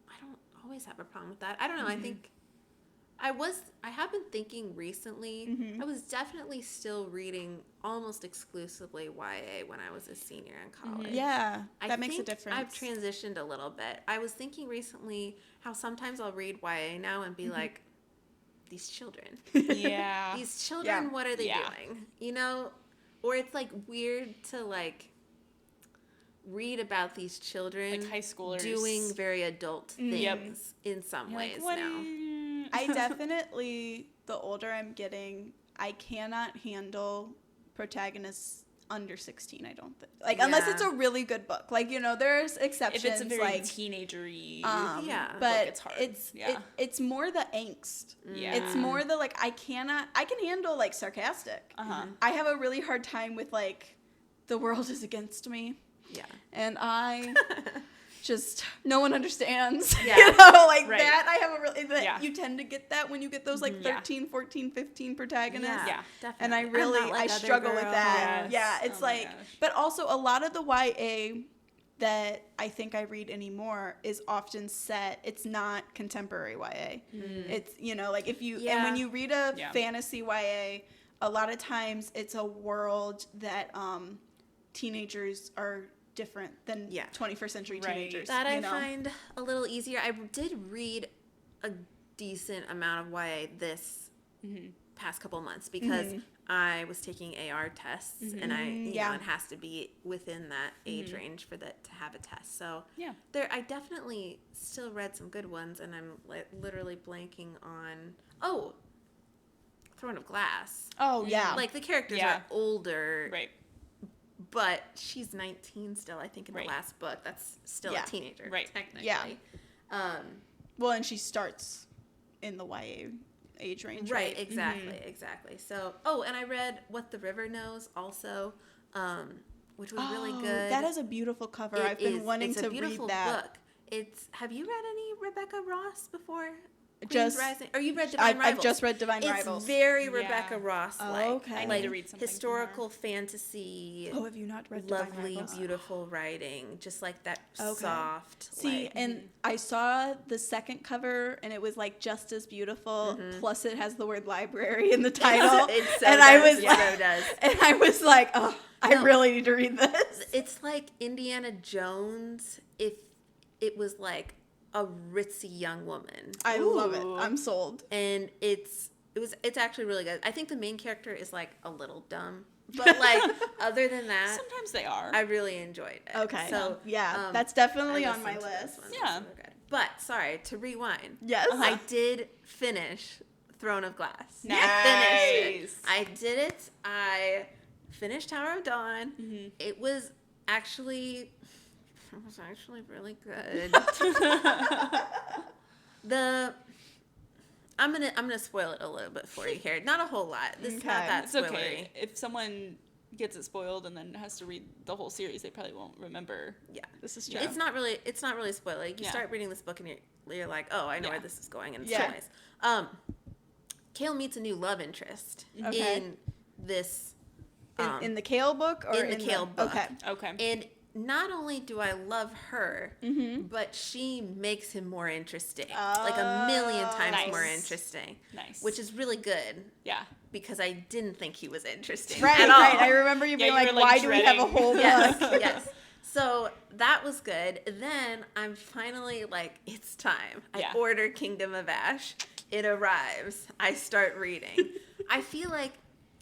I don't always have a problem with that. I don't know. I think I have been thinking recently. I was definitely still reading almost exclusively YA when I was a senior in college. Yeah, I that makes a think difference. I've transitioned a little bit. I was thinking recently how sometimes I'll read YA now and be like, these children. Yeah. These children, Yeah. what are they Yeah. doing? You know? Or it's like weird to like read about these children Like high schoolers. doing very adult things in some You're ways like, what now. I definitely, the older I'm getting, I cannot handle protagonists under 16, I don't think. Like, unless Yeah. it's a really good book. Like, you know, there's exceptions. If it's a very like, teenagery. Yeah. but it's hard. it's it's more the angst. Yeah. It's more the, like, I can handle, like, sarcastic. I have a really hard time with, like, the world is against me. Yeah. And I just, no one understands. Yeah. You know, like Right. that. I have a really, Yeah. you tend to get that when you get those, like, 13, 14, 15 protagonists. Yeah. Definitely. And I I'm really, not like I other struggle with that. girls. Yeah, it's Oh my like, gosh. but also a lot of the YA that I think I read anymore is often set, it's not contemporary YA. It's, you know, like if you, and Yeah. when you read a Yeah. fantasy YA, a lot of times it's a world that teenagers are different than 21st century teenagers. That I find a little easier. I did read a decent amount of YA this past couple months because I was taking AR tests and I you know, it has to be within that age range for that to have a test. So I definitely still read some good ones, and I'm literally blanking on Throne of Glass. Oh yeah, like the characters are older, right? But she's 19 still. I think in the last book, that's still a teenager, right? Technically, well, and she starts in the YA age range, right? Exactly. So, and I read What the River Knows also, which was really good. That is a beautiful cover. I've been wanting to read that. Book. Have you read any Rebecca Ross before? Just Rising? Or you read Divine Rivals? I've just read Divine Rivals. It's very Rebecca Ross like. Okay. I need to read something historical fantasy. Oh, have you not read Divine Lovely, Rivals? beautiful writing, just like that soft. See, and I saw the second cover, and it was like just as beautiful. Plus, it has the word library in the title, and I was like, oh, I really need to read this. It's like Indiana Jones if it was like a ritzy young woman. I love it. I'm sold. And it's actually really good. I think the main character is like a little dumb, but like other than that, sometimes they are. I really enjoyed it. Okay. So that's definitely on my list. Yeah. But sorry to rewind. Yes. I did finish Throne of Glass. Nice. I finished it. I did it. I finished Tower of Dawn. It was actually really good. I'm gonna spoil it a little bit for you here. Not a whole lot. This is not that spoilery. Okay. If someone gets it spoiled and then has to read the whole series, they probably won't remember. Yeah, this is true. It's not really spoilery. You start reading this book and you're like, oh, I know where this is going, and it's so nice. Kale meets a new love interest in this. In the Kale book, or in the Kale book? Okay. And not only do I love her, but she makes him more interesting. Like a million times more interesting. Nice. Which is really good. Yeah. Because I didn't think he was interesting at all. Right. I remember you being like, why do we have a whole book? Yes. So that was good. Then I'm finally like, it's time. I order Kingdom of Ash. It arrives. I start reading. I feel like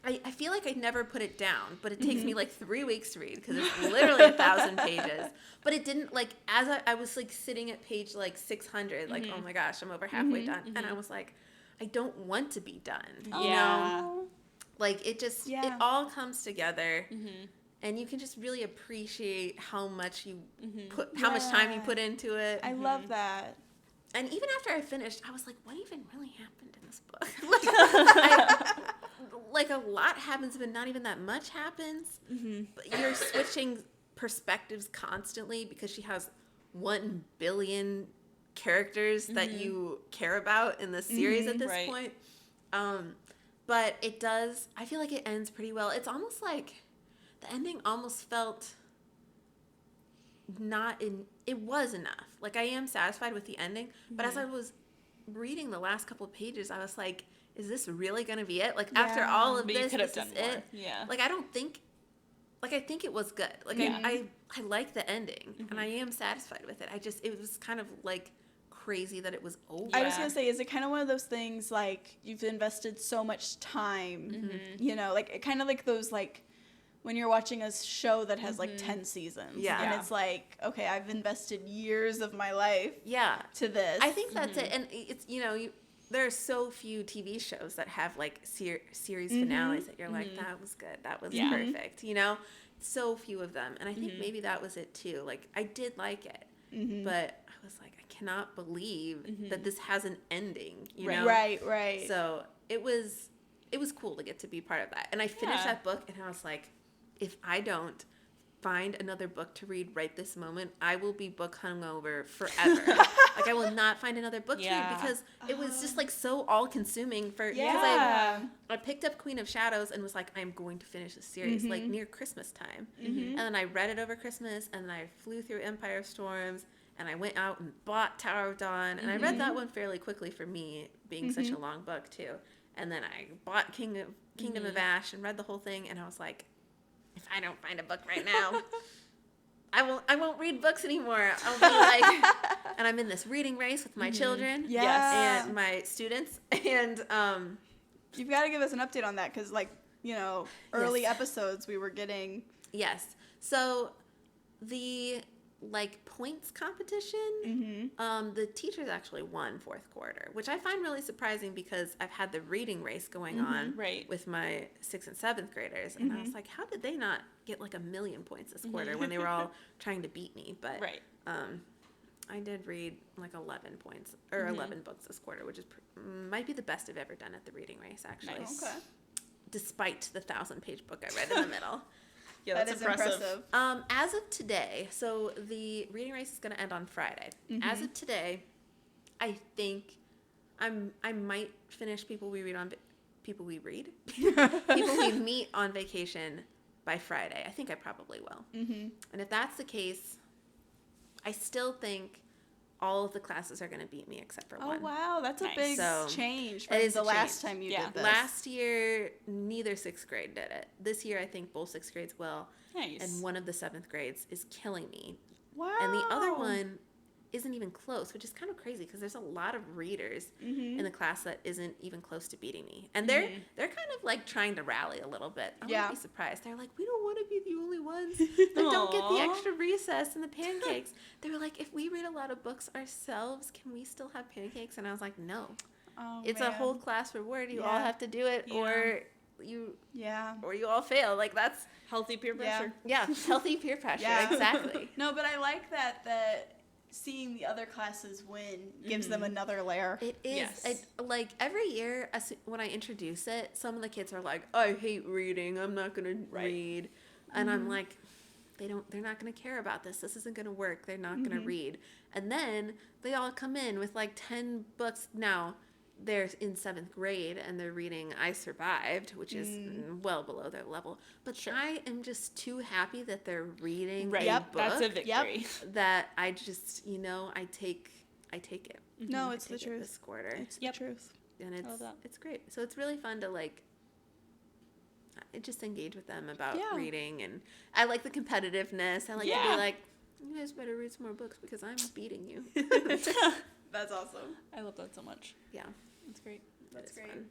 I never put it down, but it takes me like 3 weeks to read because it's literally 1,000 pages. But it didn't, like, as I was like sitting at page like 600, like, oh my gosh, I'm over halfway done. And I was like, I don't want to be done. You know? Like, it just, it all comes together. And you can just really appreciate how much you how much time you put into it. I love that. And even after I finished, I was like, what even really happened in this book? Like a lot happens, but not even that much happens. But you're switching perspectives constantly because she has 1 billion characters that you care about in the series at this point. But it does, I feel like it ends pretty well. It's almost like the ending almost felt it was enough. Like, I am satisfied with the ending, but as I was reading the last couple of pages, I was like, is this really going to be it? Like, after all of this is it? Yeah. Like, I think it was good. Like, I like the ending, and I am satisfied with it. It was kind of, like, crazy that it was over. I was going to say, is it kind of one of those things, like, you've invested so much time, you know, like, kind of like those, like, when you're watching a show that has like 10 seasons. And it's like, okay, I've invested years of my life to this. I think that's it. And it's, you know, there are so few TV shows that have like series finales that you're like, that was good. That was perfect. You know, so few of them. And I think maybe that was it too. Like, I did like it, but I was like, I cannot believe that this has an ending, you know? Right. So it was cool to get to be part of that. And I finished that book and I was like, if I don't find another book to read right this moment, I will be book hungover forever. Like, I will not find another book to read because it was just like so all consuming because I picked up Queen of Shadows and was like, I'm going to finish this series like near Christmas time. And then I read it over Christmas, and then I flew through Empire of Storms, and I went out and bought Tower of Dawn, and I read that one fairly quickly for me, being such a long book too. And then I bought Kingdom of Ash and read the whole thing, and I was like, if I don't find a book right now, I won't read books anymore. I'll be like, and I'm in this reading race with my children, and my students, and you've got to give us an update on that because, like, you know, early episodes we were getting. Yes. So the like points competition, the teachers actually won fourth quarter, which I find really surprising because I've had the reading race going on with my 6th and 7th graders, and I was like, how did they not get like 1,000,000 points this quarter when they were all trying to beat me? But I did read like 11 points or 11 books this quarter, which is might be the best I've ever done at the reading race, actually. Nice. Okay. Despite the 1,000-page book I read in the middle. Yeah, that's impressive. As of today, so the reading race is going to end on Friday. As of today, I think I might finish People We Meet on Vacation by Friday. I think I probably will. And if that's the case, I still think all of the classes are going to beat me except for one. Oh, wow. That's a big change from the last time you did this. Last year, neither 6th grade did it. This year, I think both 6th grades will. Nice. And one of the 7th grades is killing me. Wow. And the other one isn't even close, which is kind of crazy because there's a lot of readers in the class that isn't even close to beating me. And they're kind of like trying to rally a little bit. I wouldn't be surprised. They're like, we don't want to be the only ones that don't get the extra recess and the pancakes. They were like, if we read a lot of books ourselves, can we still have pancakes? And I was like, no. It's a whole class reward. You all have to do it or you all fail. Like, that's healthy peer pressure. Yeah, healthy peer pressure. Exactly. No, but I like that seeing the other classes win gives them another layer. It is. Yes. Like, every year when I introduce it, some of the kids are like, I hate reading. I'm not going to read. And I'm like, they're not going to care about this. This isn't going to work. They're not going to read. And then they all come in with like 10 books. Now, they're in 7th grade and they're reading I Survived, which is well below their level. But I am just too happy that they're reading a book. That's a victory. That I just, I take it. No, it's the truth. This quarter. It's the truth. And it's great. So it's really fun to like just engage with them about reading, and I like the competitiveness. I like to be like, you guys better read some more books because I'm beating you. That's awesome. I love that so much. Yeah. That's great. That's great. Fun.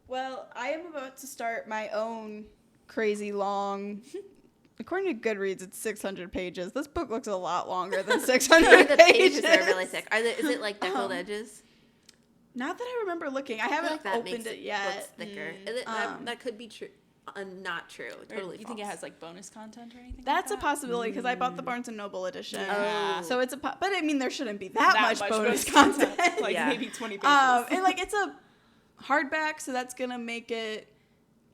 Well, I am about to start my own crazy long... According to Goodreads, it's 600 pages. This book looks a lot longer than 600 the pages are really thick. Is it like deckled edges? Not that I remember looking. I haven't opened it yet. Looks thicker. That could be true. Not true. Totally. You think it has like bonus content or anything? That's like a possibility because I bought the Barnes and Noble edition. Oh. So it's but I mean there shouldn't be that much bonus content. Like maybe 20 pages. And like it's a hardback, so that's gonna make it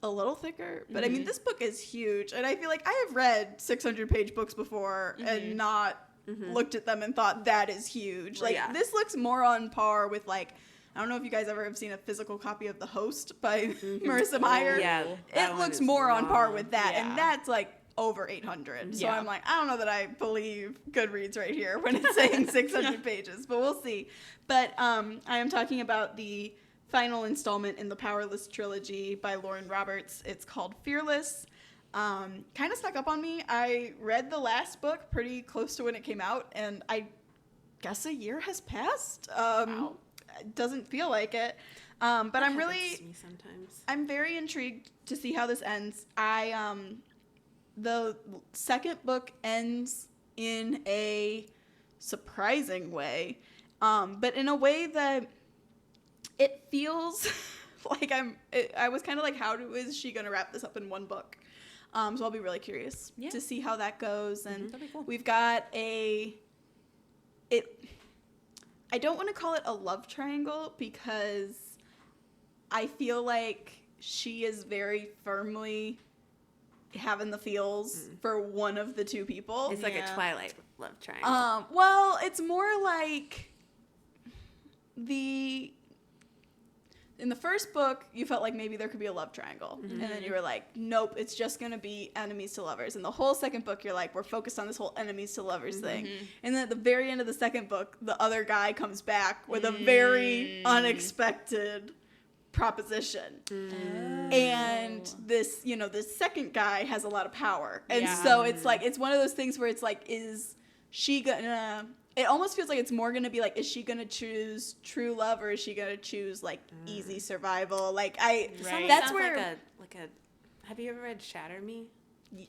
a little thicker. But I mean this book is huge, and I feel like I have read 600-page books before and not looked at them and thought that is huge. Like this looks more on par with like. I don't know if you guys ever have seen a physical copy of The Host by Marissa Meyer. Yeah, it looks more on par with that, and that's like over 800. So I'm like, I don't know that I believe Goodreads right here when it's saying 600 pages, but we'll see. But I am talking about the final installment in the Powerless trilogy by Lauren Roberts. It's called Fearless. Kind of snuck up on me. I read the last book pretty close to when it came out, and I guess a year has passed. Wow. It doesn't feel like it, but I'm me sometimes. I'm very intrigued to see how this ends. The second book ends in a surprising way, but in a way that it feels like I was kind of like, is she gonna wrap this up in one book? So I'll be really curious to see how that goes, and cool. We've got I don't want to call it a love triangle because I feel like she is very firmly having the feels for one of the two people. It's like a Twilight love triangle. Well, it's more like in the first book, you felt like maybe there could be a love triangle. And then you were like, nope, it's just going to be enemies to lovers. In the whole second book, you're like, we're focused on this whole enemies to lovers thing. And then at the very end of the second book, the other guy comes back with a very unexpected proposition. And this, you know, this second guy has a lot of power. And so it's like, it's one of those things where it's like, is she gonna, it almost feels like it's more gonna be like, is she gonna choose true love or is she gonna choose like easy survival? Like that's where like a have you ever read Shatter Me?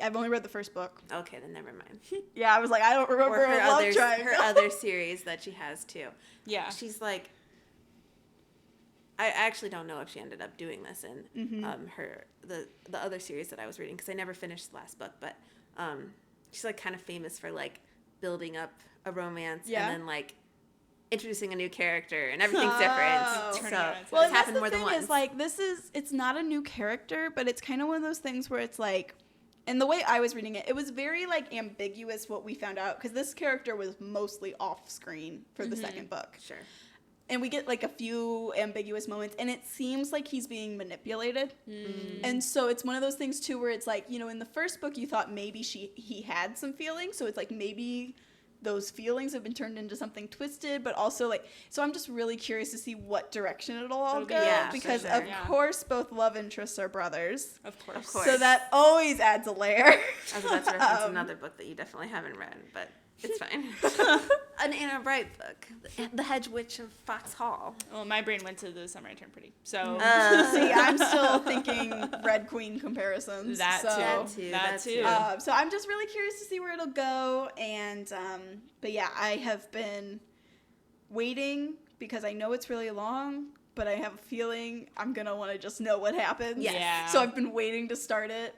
I've only read the first book. Okay, then never mind. Yeah, I was like, I don't remember or her other series that she has too. Yeah. She's like, I actually don't know if she ended up doing this in the other series that I was reading because I never finished the last book, but she's like kind of famous for like building up a romance and then like introducing a new character and everything's different. So it's happened more than once. Is like it's not a new character, but it's kind of one of those things where it's like, and the way I was reading it, it was very like ambiguous what we found out because this character was mostly off screen for the second book. Sure. And we get like a few ambiguous moments and it seems like he's being manipulated. And so it's one of those things too where it's like, you know, in the first book you thought maybe he had some feelings, so it's like maybe those feelings have been turned into something twisted, but also like, so I'm just really curious to see what direction it'll all go because of course both love interests are brothers. Of course. So that always adds a layer. I was about to reference another book that you definitely haven't read, but it's fine. An Anna Bright book, The Hedge Witch of Fox Hall. Well, my brain went to The Summer I Turned Pretty. So see, I'm still thinking Red Queen comparisons. That too. So I'm just really curious to see where it'll go. And but yeah, I have been waiting because I know it's really long, but I have a feeling I'm gonna want to just know what happens. Yeah. So I've been waiting to start it.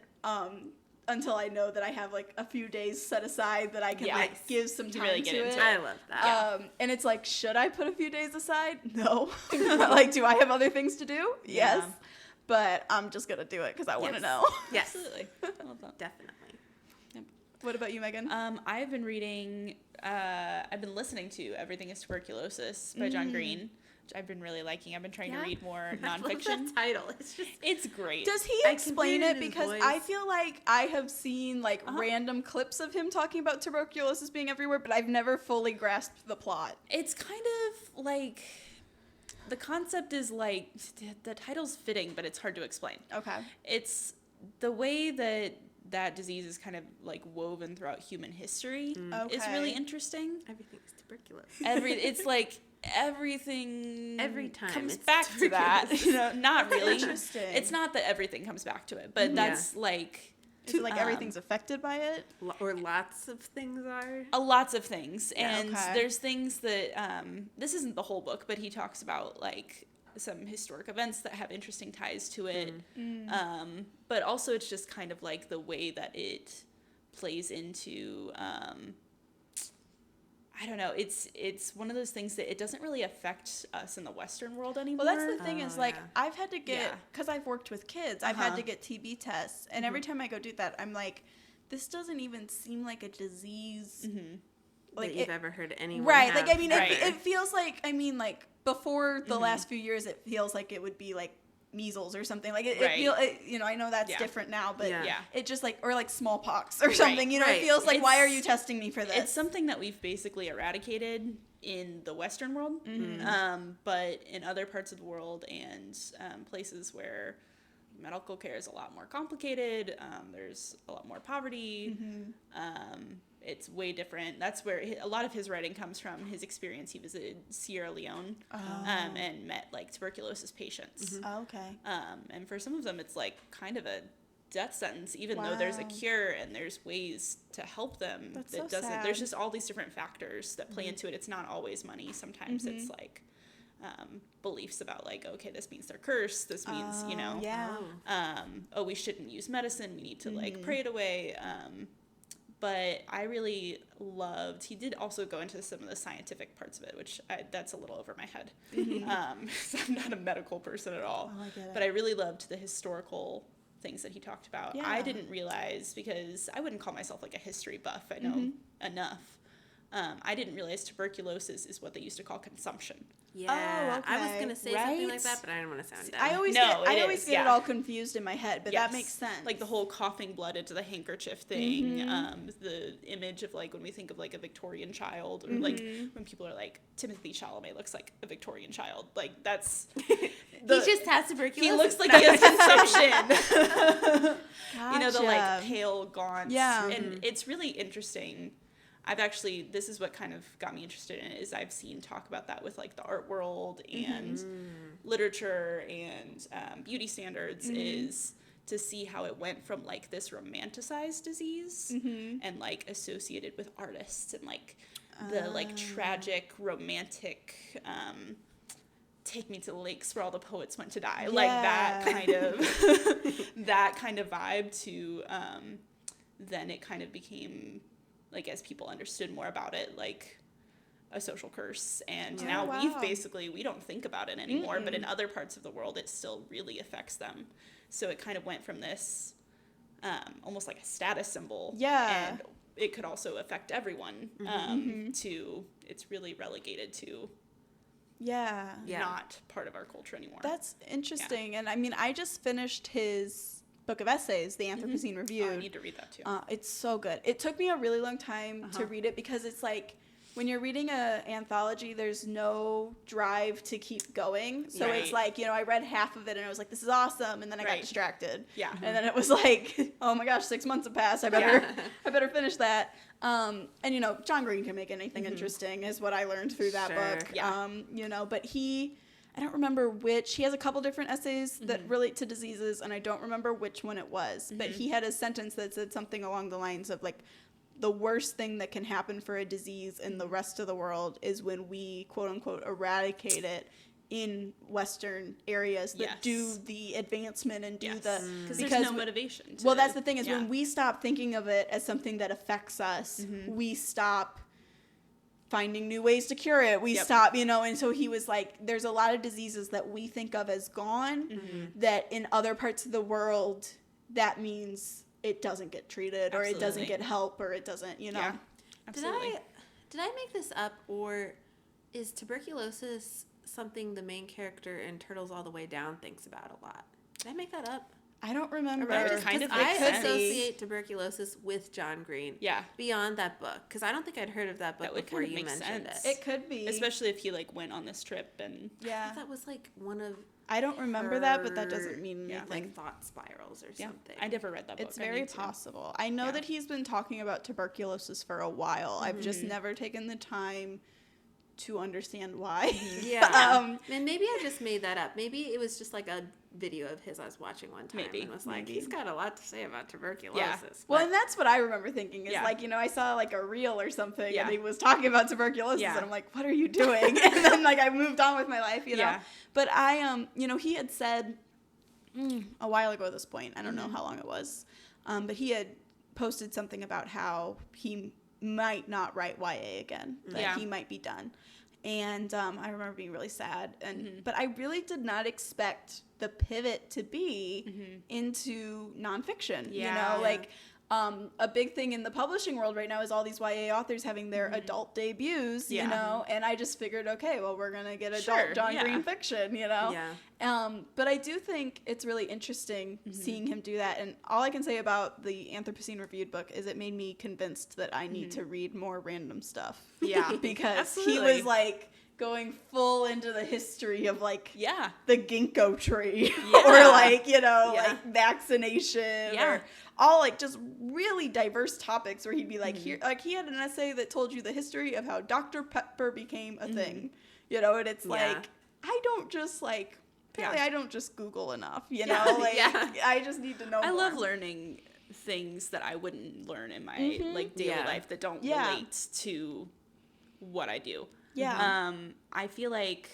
Until I know that I have like a few days set aside that I can like give some time really get to into it. I love that. And it's like, should I put a few days aside? No. Like, do I have other things to do? Yeah. Yes. But I'm just gonna do it because I want to know. Yes, absolutely. I love that. definitely. Yep. What about you, Megan? I've been reading. I've been listening to Everything Is Tuberculosis by John Green. I've been really liking. I've been trying to read more nonfiction. I love that title. It's great. Does he explain it? Because I feel like I have seen like random clips of him talking about tuberculosis being everywhere, but I've never fully grasped the plot. It's kind of like the concept is like the title's fitting, but it's hard to explain. Okay. It's the way that disease is kind of like woven throughout human history is really interesting. Everything is tuberculosis. It's like everything every time comes back to that. You know, not really. Interesting. It's not that everything comes back to it, but that's like. Is it like everything's affected by it? Or lots of things are? Lots of things. And there's things that, this isn't the whole book, but he talks about like some historic events that have interesting ties to it. But also it's just kind of like the way that it plays into, I don't know. It's one of those things that it doesn't really affect us in the Western world anymore. Well, that's the thing is like I've had to get, because I've worked with kids, I've had to get TB tests. And every time I go do that, I'm like, this doesn't even seem like a disease. Like that you've ever heard anyone right. have. Like, I mean, it feels like, I mean, like before the last few years, it feels like it would be like measles or something. Like it you know, I know that's different now, but it just like, or like smallpox or something, you know, it feels like, why are you testing me for this? It's something that we've basically eradicated in the Western world, but in other parts of the world and places where medical care is a lot more complicated, there's a lot more poverty, it's way different. That's where a lot of his writing comes from, his experience. He visited Sierra Leone and met like tuberculosis patients. Okay. And for some of them, it's like kind of a death sentence, even though there's a cure and there's ways to help them. That's it so doesn't. sad. There's just all these different factors that play into it. It's not always money. Sometimes it's like beliefs about like, okay, this means they're cursed. This means, you know, we shouldn't use medicine. We need to like pray it away. But I really loved, he did also go into some of the scientific parts of it, which that's a little over my head. So I'm not a medical person at all. I get it. But I really loved the historical things that he talked about. Yeah. I didn't realize, because I wouldn't call myself like a history buff. I know enough. I didn't realize tuberculosis is what they used to call consumption. Yeah, oh, okay. I was going to say something like that, but I didn't want to sound dumb. I always get it all confused in my head, but that makes sense. Like the whole coughing blood into the handkerchief thing, the image of like when we think of like a Victorian child, or like when people are like, Timothy Chalamet looks like a Victorian child. Like that's... he just has tuberculosis. He looks like he has consumption. Gotcha. You know, the like pale, gaunt. Yeah. And it's really interesting. This is what kind of got me interested in it, is I've seen talk about that with like the art world and literature and beauty standards, is to see how it went from like this romanticized disease and like associated with artists and like the like tragic romantic take me to the lakes where all the poets went to die, like that kind of vibe, to then it kind of became, like, as people understood more about it, like a social curse. And we don't think about it anymore, but in other parts of the world it still really affects them. So it kind of went from this almost like a status symbol, and it could also affect everyone, to it's really relegated to not part of our culture anymore. That's interesting. And I mean, I just finished his book of essays, The Anthropocene Reviewed. I need to read that too. It's so good. It took me a really long time to read it, because it's like, when you're reading an anthology, there's no drive to keep going. So it's like, you know, I read half of it and I was like, this is awesome. And then I got distracted. Yeah. And then it was like, oh my gosh, 6 months have passed. I better finish that. And, you know, John Green can make anything interesting, is what I learned through that book. Yeah. You know, but I don't remember he has a couple different essays that relate to diseases, and I don't remember which one it was, but he had a sentence that said something along the lines of like, the worst thing that can happen for a disease in the rest of the world is when we, quote unquote, eradicate it in Western areas that do the advancement and do because there's no motivation. Well, that's the thing, is when we stop thinking of it as something that affects us, we stop finding new ways to cure it. We stop, you know, and so he was like, there's a lot of diseases that we think of as gone, that in other parts of the world, that means it doesn't get treated, or it doesn't get help, or it doesn't, you know. Yeah, absolutely. Did I make this up, or is tuberculosis something the main character in Turtles All the Way Down thinks about a lot? Did I make that up? I don't remember. I associate tuberculosis with John Green. Yeah. Beyond that book, because I don't think I'd heard of that book before you mentioned it. It could be, especially if he like went on this trip and that was like one of. I don't remember that, but that doesn't mean anything. Like thought spirals or something. I never read that book. It's very possible. I know that he's been talking about tuberculosis for a while. I've just never taken the time to understand why. Yeah. And maybe I just made that up. Maybe it was just like a video of his I was watching one time and was like, he's got a lot to say about tuberculosis. Yeah. Well, and that's what I remember thinking is like, you know, I saw like a reel or something and he was talking about tuberculosis and I'm like, what are you doing? And then like I moved on with my life, you know. But I you know, he had said a while ago at this point, I don't know how long it was, but he had posted something about how he might not write YA again, that he might be done. And I remember being really sad, but I really did not expect the pivot to be into nonfiction. You know, like a big thing in the publishing world right now is all these YA authors having their adult debuts. You know, and I just figured, okay, well, we're gonna get adult John Green fiction. You know, but I do think it's really interesting seeing him do that. And all I can say about the Anthropocene Reviewed book is it made me convinced that I need to read more random stuff. Yeah, because he was like going full into the history of like the ginkgo tree or like, you know, like vaccination or all like just really diverse topics where he'd be like, here, like he had an essay that told you the history of how Dr. Pepper became a thing, you know, and it's like, I don't just like, apparently I don't just Google enough, you know, like I just need to know more. I love learning things that I wouldn't learn in my like daily life that don't relate to what I do. Yeah. I feel like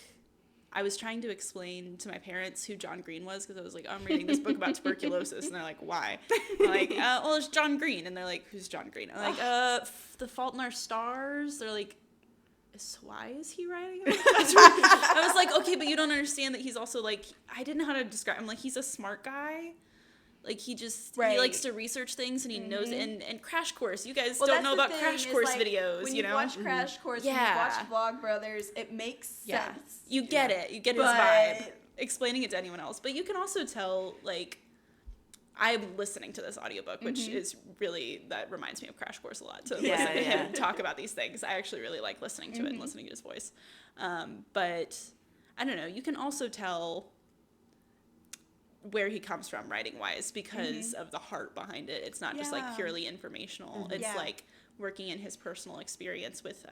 I was trying to explain to my parents who John Green was, because I was like, oh, I'm reading this book about tuberculosis, and they're like, why? I'm like, well, it's John Green, and they're like, who's John Green? I'm like, The Fault in Our Stars. They're like, why is he writing about that? I was like, okay, but you don't understand that he's also like, I didn't know how to describe him. Like, he's a smart guy, Like, he likes to research things, and he knows, and Crash Course, you guys don't know about Crash Course videos, when you know? watch Crash Course, when you watch Vlogbrothers, it makes sense. You get it. You get his vibe. Explaining it to anyone else. But you can also tell, like, I'm listening to this audiobook, which is really, that reminds me of Crash Course a lot, to listen to him talk about these things. I actually really like listening to it and listening to his voice. But, I don't know, you can also tell where he comes from writing-wise because of the heart behind it. It's not just, like, purely informational. It's, like, working in his personal experience with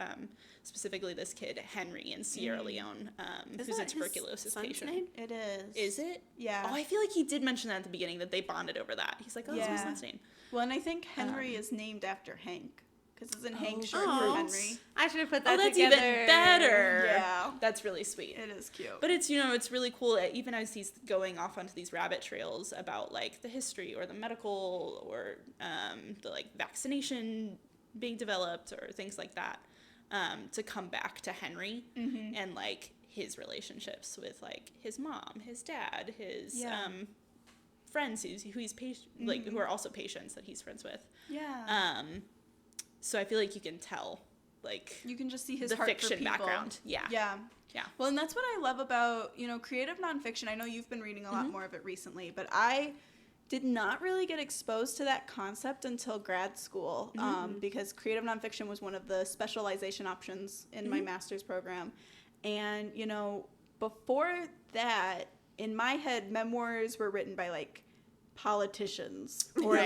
specifically this kid, Henry, in Sierra Leone, who's a tuberculosis patient. Name? It is. Is it? Yeah. Oh, I feel like he did mention that at the beginning, that they bonded over that. He's like, oh, that's my son's name. Well, and I think Henry is named after Hank. Because isn't Hank short for Henry? I should have put that together. That's even better. Yeah. That's really sweet. It is cute. But it's, it's really cool, even as he's going off onto these rabbit trails about, like, the history or the medical or the, like, vaccination being developed or things like that, to come back to Henry and, like, his relationships with, like, his mom, his dad, his friends who he's like, who are also patients that he's friends with. Yeah. So I feel like you can tell, like, you can just see his the heart fiction for people. background. Yeah. Well, and that's what I love about, creative nonfiction. I know you've been reading a lot more of it recently, but I did not really get exposed to that concept until grad school, because creative nonfiction was one of the specialization options in my master's program. And, before that, in my head, memoirs were written by, like, politicians or,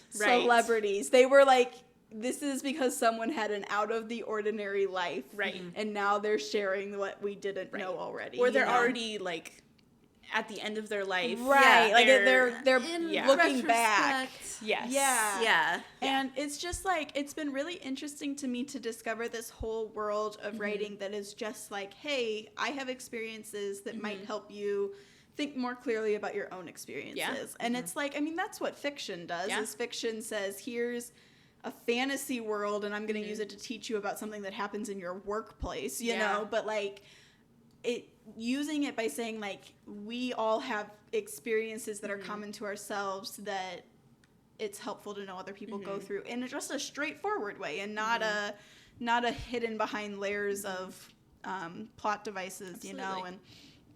celebrities. They were, like, this is because someone had an out-of-the-ordinary life. Right. And now they're sharing what we didn't know already. Or they're already, like, at the end of their life. Right. Like, they're looking retrospect. Back. Yes. Yeah. And it's just, like, it's been really interesting to me to discover this whole world of writing that is just like, hey, I have experiences that might help you think more clearly about your own experiences. Yeah. And it's like, I mean, that's what fiction does, is fiction says, here's a fantasy world, and I'm going to use it to teach you about something that happens in your workplace, you know? But, like, using it by saying, like, we all have experiences that are common to ourselves that it's helpful to know other people go through in just a straightforward way, and not a hidden behind layers of plot devices,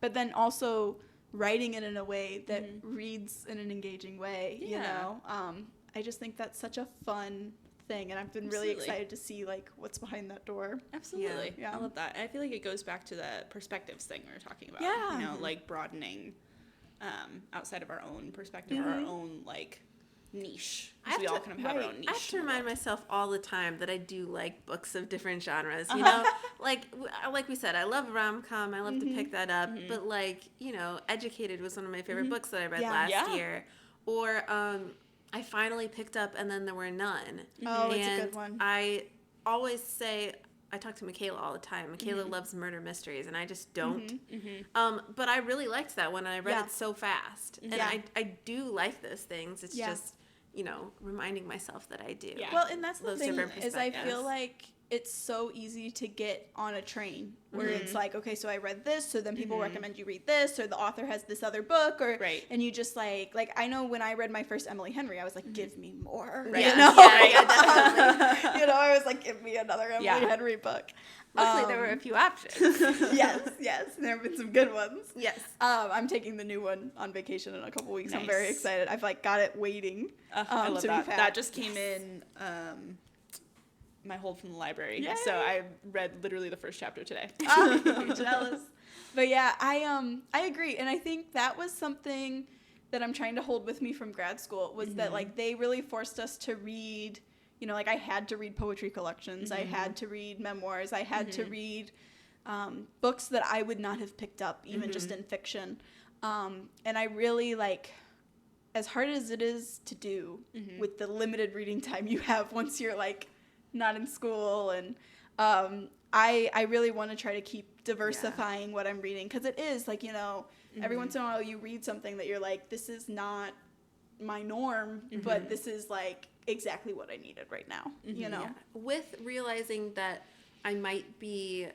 but then also writing it in a way that reads in an engaging way, you know? I just think that's such a fun thing, and I've been really excited to see, like, what's behind that door. Absolutely. Yeah. I love that. I feel like it goes back to the perspectives thing we were talking about. Like, broadening outside of our own perspective or our own, like, niche. We all kind of have our own niche. I have to remind myself all the time that I do like books of different genres, like we said, I love rom-com, I love to pick that up, but, like, Educated was one of my favorite books that I read last year, or I finally picked up And Then There Were None. Oh, it's a good one. I always say, I talk to Michaela all the time. Michaela loves murder mysteries, and I just don't. But I really liked that one, and I read it so fast. And I do like those things. It's just, reminding myself that I do. Well, and that's the thing, is I feel like it's so easy to get on a train where it's like, okay, so I read this, so then people recommend you read this, or the author has this other book, or and you just like I know when I read my first Emily Henry, I was like, give me more, I was like, give me another Emily Henry book. Luckily, there were a few options. yes, there have been some good ones. Yes. I'm taking the new one on vacation in a couple weeks. Nice. I'm very excited. I've got it waiting. I love that. That just came in. My hold from the library. Yay. So I read literally the first chapter today. I'm jealous. But yeah, I agree. And I think that was something that I'm trying to hold with me from grad school, was that, like, they really forced us to read, I had to read poetry collections. I had to read memoirs. I had to read books that I would not have picked up, even just in fiction. And I really, like, as hard as it is to do with the limited reading time you have once you're, like, not in school, and I really want to try to keep diversifying what I'm reading, because it is like, every once in a while you read something that you're like, this is not my norm, but this is, like, exactly what I needed right now, With realizing that I might be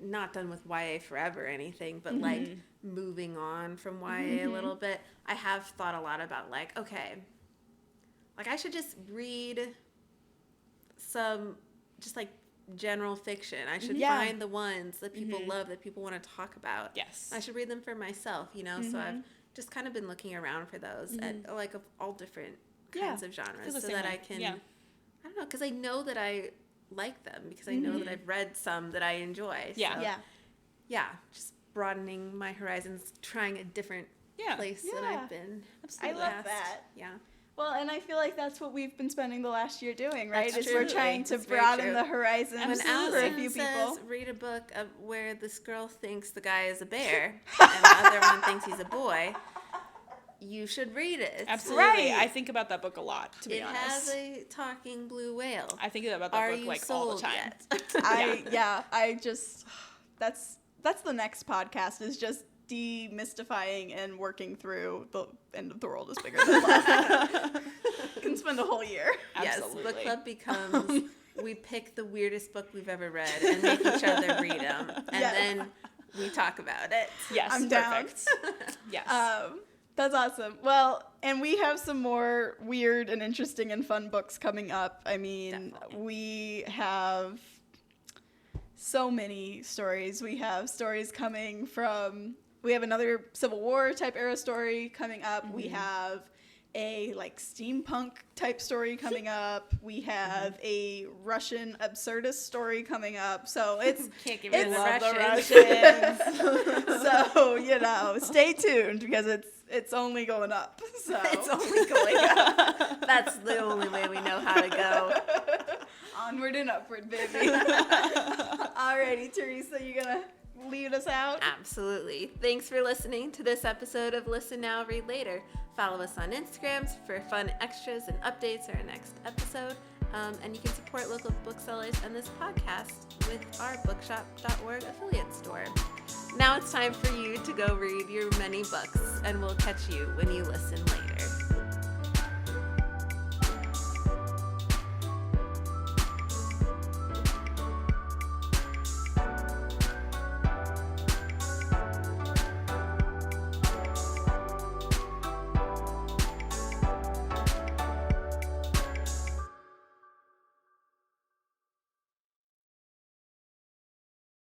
not done with YA forever or anything, but like moving on from YA a little bit, I have thought a lot about like, okay, like I should just read some just like general fiction. I should find the ones that people love, that people want to talk about. Yes. I should read them for myself, you know? So I've just kind of been looking around for those and like of all different kinds of genres so that I can, I don't know, because I know that I like them, because I know that I've read some that I enjoy. Yeah. So, just broadening my horizons, trying a different place that I've been. Absolutely. I love that. Yeah. Well, and I feel like that's what we've been spending the last year doing, right? That's is we're trying to broaden the horizons for a few people. Read a book where this girl thinks the guy is a bear and the other one thinks he's a boy, you should read it. Absolutely. Right. I think about that book a lot, to be honest. It has a talking blue whale. I think about that book like all the time. I just that's the next podcast, is just demystifying and working through the end of the world is bigger than life. Can spend a whole year. Yes, Absolutely. book club becomes we pick the weirdest book we've ever read and make each other read them, and then we talk about it. Yes, I'm perfect. down. Yes. That's awesome. Well, and we have some more weird and interesting and fun books coming up. I mean, we have so many stories. We have stories coming from, we have another Civil War type era story coming up. We have a like steampunk type story coming up. We have a Russian absurdist story coming up. So it's can't give it the Russians. So, you know, stay tuned, because it's only going up. So it's only going up. That's the only way we know how to go. Onward and upward, baby. Alrighty, Teresa, you gonna lead us out? Absolutely. Thanks for listening to this episode of Listen Now, Read Later. Follow us on Instagram for fun extras and updates on our next episode. And you can support local booksellers and this podcast with our bookshop.org affiliate store. Now it's time for you to go read your many books, and we'll catch you when you listen later.